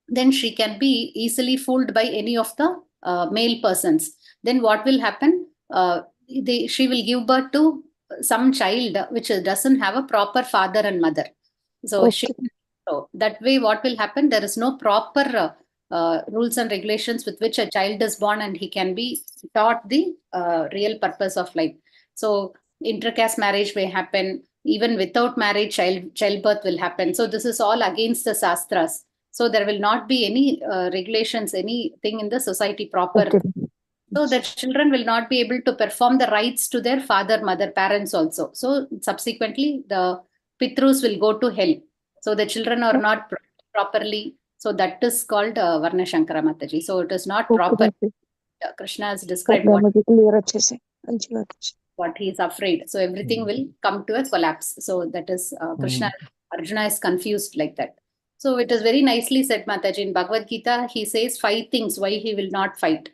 then she can be easily fooled by any of the male persons. Then what will happen? She will give birth to some child which doesn't have a proper father and mother. So so that way, what will happen? There is no proper rules and regulations with which a child is born, and he can be taught the real purpose of life. So intercaste marriage may happen. Even without marriage, childbirth will happen. So this is all against the Shastras. So there will not be any regulations, anything in the society proper. So the children will not be able to perform the rites to their father, mother, parents also. So subsequently, the Pitrus will go to hell. So the children are not properly. So that is called Varna Shankara Mataji. So it is not proper. Krishna has described what he is afraid. So everything will come to a collapse. So that is Krishna, Arjuna is confused like that. So it is very nicely said, Mataji. In Bhagavad Gita, he says 5 things why he will not fight.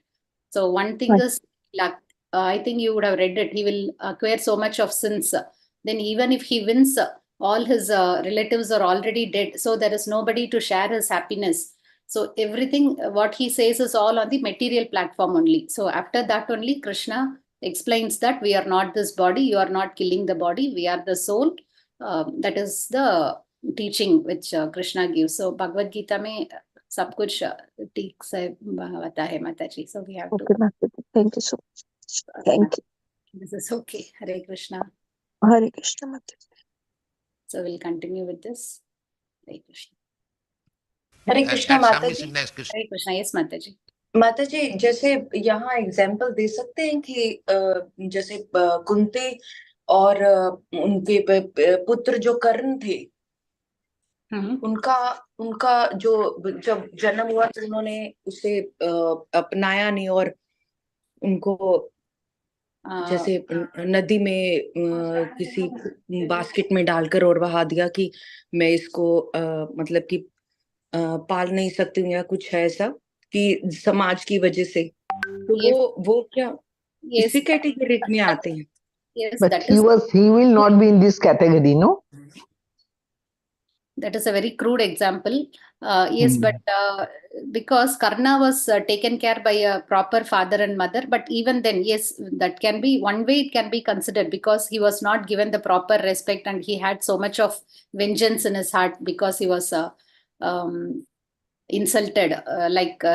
So one thing is luck. I think you would have read it. He will acquire so much of sins. Then even if he wins, all his relatives are already dead. So there is nobody to share his happiness. So everything, what he says is all on the material platform only. So after that only, Krishna explains that we are not this body. You are not killing the body. We are the soul. That is the teaching which Krishna gives. So Bhagavad Gita में सब कुछ ठीक से बता है माताजी. So we have to. Thank you so much. Thank you. This is okay. Hare Krishna. Hare Krishna Mataji. So we'll continue with this. Hare Krishna. हरे कृष्णा माता जी. हरे Krishna. Yes, माताजी. माता जी, जैसे यहाँ एग्जाम्पल दे सकते हैं कि जैसे कुंती और उनके पुत्र जो कर्ण थे, उनका जो जब जन्म हुआ तो उन्होंने उसे अपनाया नहीं और उनको जैसे नदी में किसी बास्केट में डालकर और बहा दिया कि मैं इसको मतलब कि पाल नहीं सकती हूँ या कुछ है ऐसा कि समाज की वजह से. तो वो क्या इसी कैटेगरी में आते हैं? But he will not be in this category, no? That is a very crude example. Yes, but because Karna was taken care by a proper father and mother, but even then, yes, that can be one way it can be considered, because he was not given the proper respect and he had so much of vengeance in his heart because he was insulted,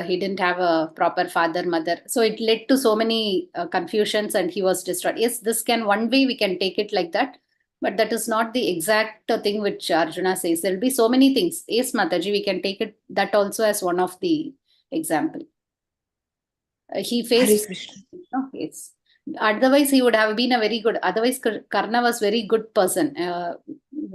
he didn't have a proper father, mother. So it led to so many confusions and he was destroyed. Yes, this can, one way we can take it like that. But that is not the exact thing which Arjuna says. There will be so many things. Yes, Mataji, we can take it that also as one of the example. He faced. No, yes. Otherwise, he would have been a very good. Otherwise, Karna was very good person.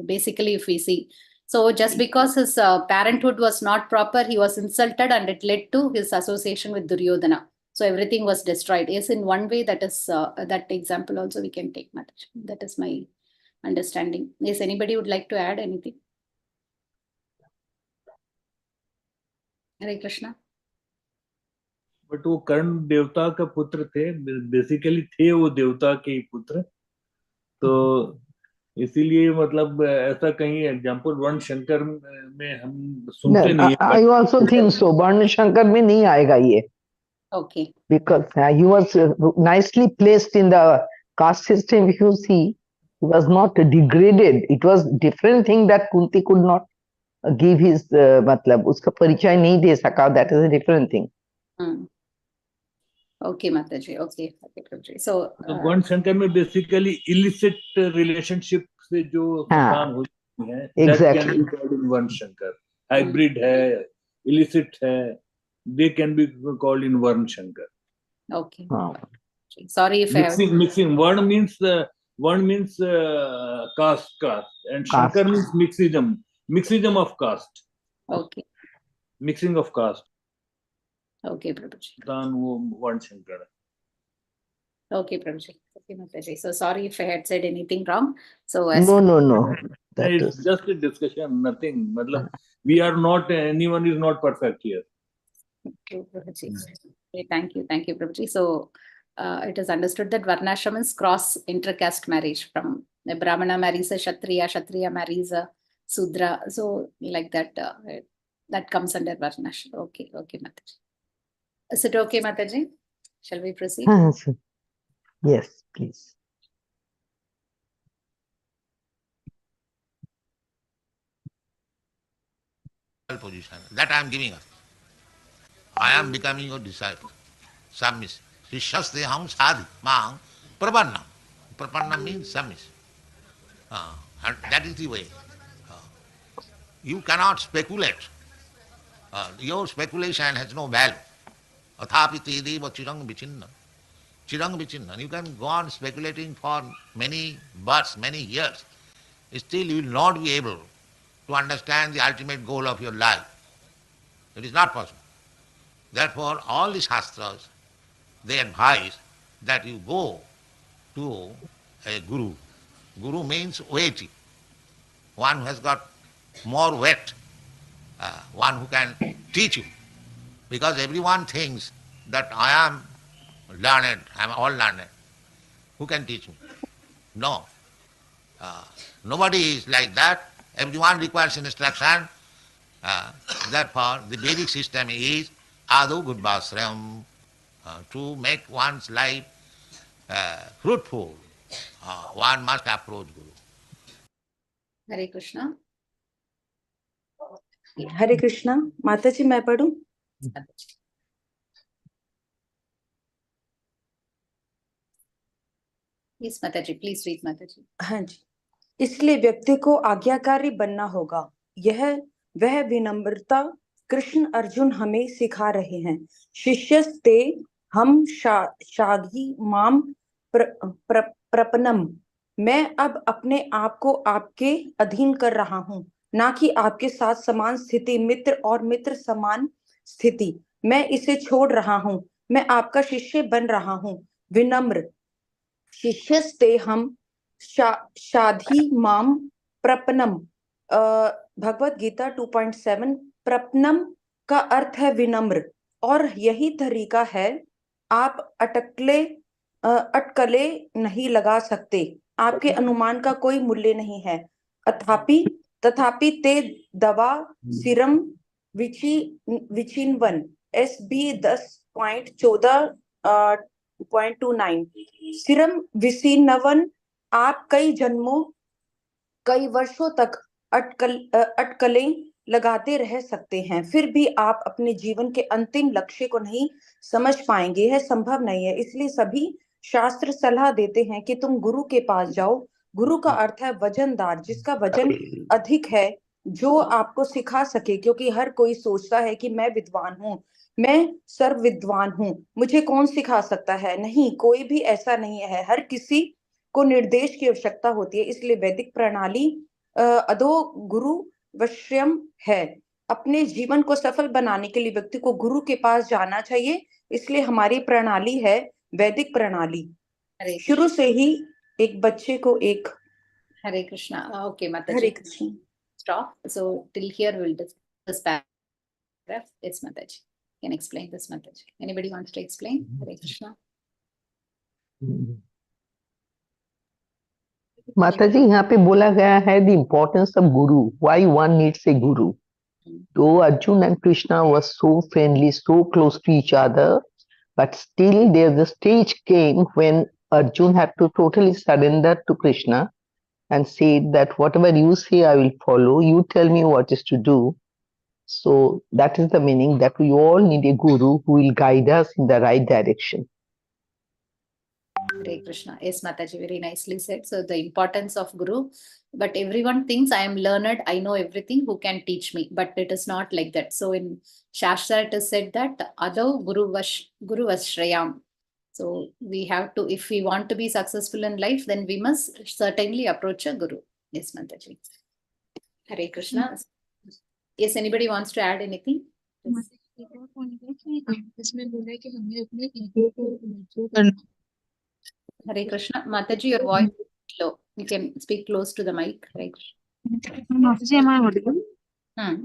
Basically, if we see. So just because his parenthood was not proper, he was insulted and it led to his association with Duryodhana. So everything was destroyed. Yes, in one way, that is that example also we can take, Mataji. That is my understanding. Yes, anybody would like to add anything? Hare Krishna. But वो कर्ण देवता का पुत्र थे, basically थे वो देवता के ही पुत्र, तो इसीलिए मतलब ऐसा कहीं एग्जाम्पल वर्ण शंकर में हम सुनते नहीं. I also think so. वर्ण शंकर में नहीं आएगा ये. Okay. Because he was nicely placed in the caste system. If you see, he was not degraded. It was different thing that Kunti could not give his मतलब उसका परिचय नहीं दे सका. That is a different thing. Okay, Mataji. Okay. So वर्ण शंकर में basically illicit relationship से जो संतान होती है, that can be called in वर्ण शंकर. हाइब्रिड है, इलिसिट है, they can be called in वर्ण Shankar. Okay. Sorry if mixing. Vर्ण means Vard means caste, and Caste. Shankar means mixism of caste. Okay. Mixing of caste. Okay, Prabhuji. Then वो Vard Shankar. Okay, Prabhuji. Okay, Mataji. So sorry if I had said anything wrong. So No. That it's is just a discussion, nothing. Matlab, we are not, anyone is not perfect here. True, Prabhuji. Okay, thank you, Prabhuji. So it is understood that Varnashram is cross intercaste marriage. From a Brahmana marries a Kshatriya, Kshatriya marries a Sudra. So like that, that comes under Varnashram. Okay, Mataji. Is it okay, Mataji? Shall we proceed? yes, please. Position that I am giving us. I am becoming your disciple. Submissive. Shishaste ham sadhi mang prapannam. Prapannam means submissive. And that is the way. You cannot speculate. Your speculation has no value. Athapi tedeva chirang vichinna. Chirang vichinna. You can go on speculating for many births, many years. Still you will not be able to understand the ultimate goal of your life. It is not possible. Therefore, all the Shastras, they advise that you go to a guru. Guru means weighty, one who has got more weight, one who can teach you. Because everyone thinks that I am learned, I am all learned. Who can teach me? No. Nobody is like that. Everyone requires instruction. Therefore, the Vedic system is Adu Gurvasram, to make one's life fruitful. One must approach Guru. Hare Krishna. हरे कृष्णा। माता जी मैं पढ़ूं? Yes, Mataji, please read, Mataji. हाँ जी। इसलिए व्यक्ति को आज्ञाकारी बनना होगा। यह वह विनम्रता कृष्ण अर्जुन हमें सिखा रहे हैं। शिष्यस्ते हम शाधि माम प्रपन्नम। मैं अब अपने आप को आपके अधीन कर रहा हूँ, ना कि आपके साथ समान स्थिति, मित्र और मित्र समान स्थिति। मैं इसे छोड़ रहा हूँ, मैं आपका शिष्य बन रहा हूँ। विनम्र शिष्यस्ते हम शाधि माम प्रपन्नम। भगवत गीता 2.7। प्रपन्नम का अर्थ है विनम्र, और यही तरीका है। आप अटकले नहीं लगा सकते, आपके अनुमान का कोई मूल्य नहीं है। तथापि ते दवा सिरम विचिन्वन। SB 10.14.29। सिरम विसीनवन। आप कई जन्मों कई वर्षों तक अटकलें लगाते रह सकते हैं, फिर भी आप अपने जीवन के अंतिम लक्ष्य को नहीं समझ पाएंगे। यह संभव नहीं है। इसलिए सभी शास्त्र सलाह देते हैं कि तुम गुरु के पास जाओ। गुरु का अर्थ है वजनदार, जिसका वजन अधिक है, जो आपको सिखा सके। क्योंकि हर कोई सोचता है कि मैं विद्वान हूँ, मैं सर्व विद्वान हूँ, मुझे कौन सिखा सकता है। नहीं, कोई भी ऐसा नहीं है। हर किसी को निर्देश की आवश्यकता होती है। इसलिए वैदिक प्रणाली अधो गुरु वश्यम है। अपने जीवन को सफल बनाने के लिए व्यक्ति को गुरु के पास जाना चाहिए। इसलिए हमारी प्रणाली है वैदिक प्रणाली। शुरू से ही एक बच्चे को एक Hare Krishna. Okay, Mataji. Hare Krishna. Stop. So till here we'll discuss this paragraph. It's Mataji. Can explain this, Mataji. Anybody wants to explain? Hare Krishna. माताजी, यहाँ पे बोला गया है the importance of Guru, why one needs a Guru. Though Arjun and Krishna were so friendly, so close to each other, but still there the stage came when Arjun had to totally surrender to Krishna and said that whatever you say I will follow, you tell me what is to do. So that is the meaning, that we all need a guru who will guide us in the right direction. Hare Krishna. Yes, Mataji, very nicely said. So the importance of Guru, but everyone thinks I am learned, I know everything, who can teach me? But it is not like that. So in Shastra it is said that Ado Guru Vashrayam. So we have to, if we want to be successful in life, then we must certainly approach a guru. Yes, Mataji. Hare Krishna. Yes, anybody wants to add anything? Hare Krishna. Mataji, your voice is low. You can speak close to the mic. Hare Krishna. Mataji, am I audible?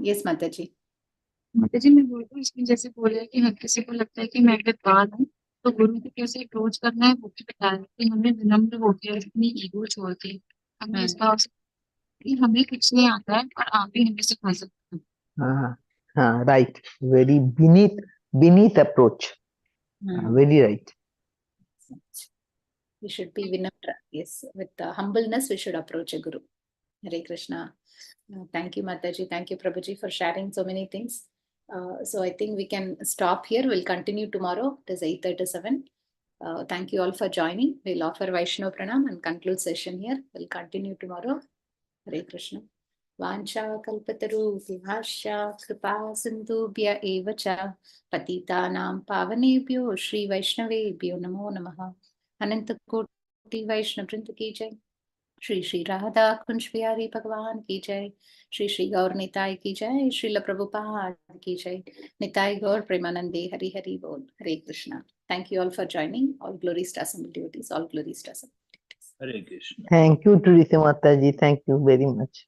Yes, Mataji. Mataji, मैं बोल रही हूँ इसमें जैसे बोले कि हर किसी को लगता है कि मैं विद्वान हूँ, तो गुरु को कैसे अप्रोच करना है वो भी बता रहे कि हमें विनम्र होकर अपनी ईगो छोड़ के हमें इसका कि हमें कुछ नहीं आता है और आप ही हमें सिखा सकते हैं. Right. Very beneath approach. Very right. We should be vinamra. Yes, with humbleness we should approach a guru. Hare Krishna. Thank you, Mataji. Thank you, Prabhuji, for sharing so many things. So I think we can stop here. We'll continue tomorrow. It is 8:37. Thank you all for joining. We'll offer Vaishnav Pranam and conclude session here. We'll continue tomorrow. Hare Krishna. Vancha kalpatarubhyascha kripa sindhubhya eva cha patitanam pavanebhyo Shri Vaishnavebhyo namo namaha. Ananta Koti Vaishnav Vrinda ki jai. Shri Shri Radha Kunj Bihari Bhagwan ki jai. Shri Shri Gaur Nitai ki jai. Srila Prabhupada ki jai. Nitai Gaur Premanande Hari Hari Bol. Hare Krishna. Thank you all for joining. All glories to assembled devotees. All glories to assembled devotees. Hare Krishna. Thank you, Teresa Mataji. Thank you very much.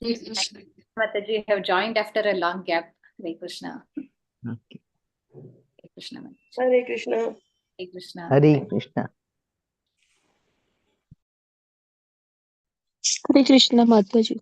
Mataji have joined after a long gap. Hare Krishna. Okay. Hare Krishna. Hare Krishna. Hare Krishna. Hare Krishna. Hare Krishna, Mataji.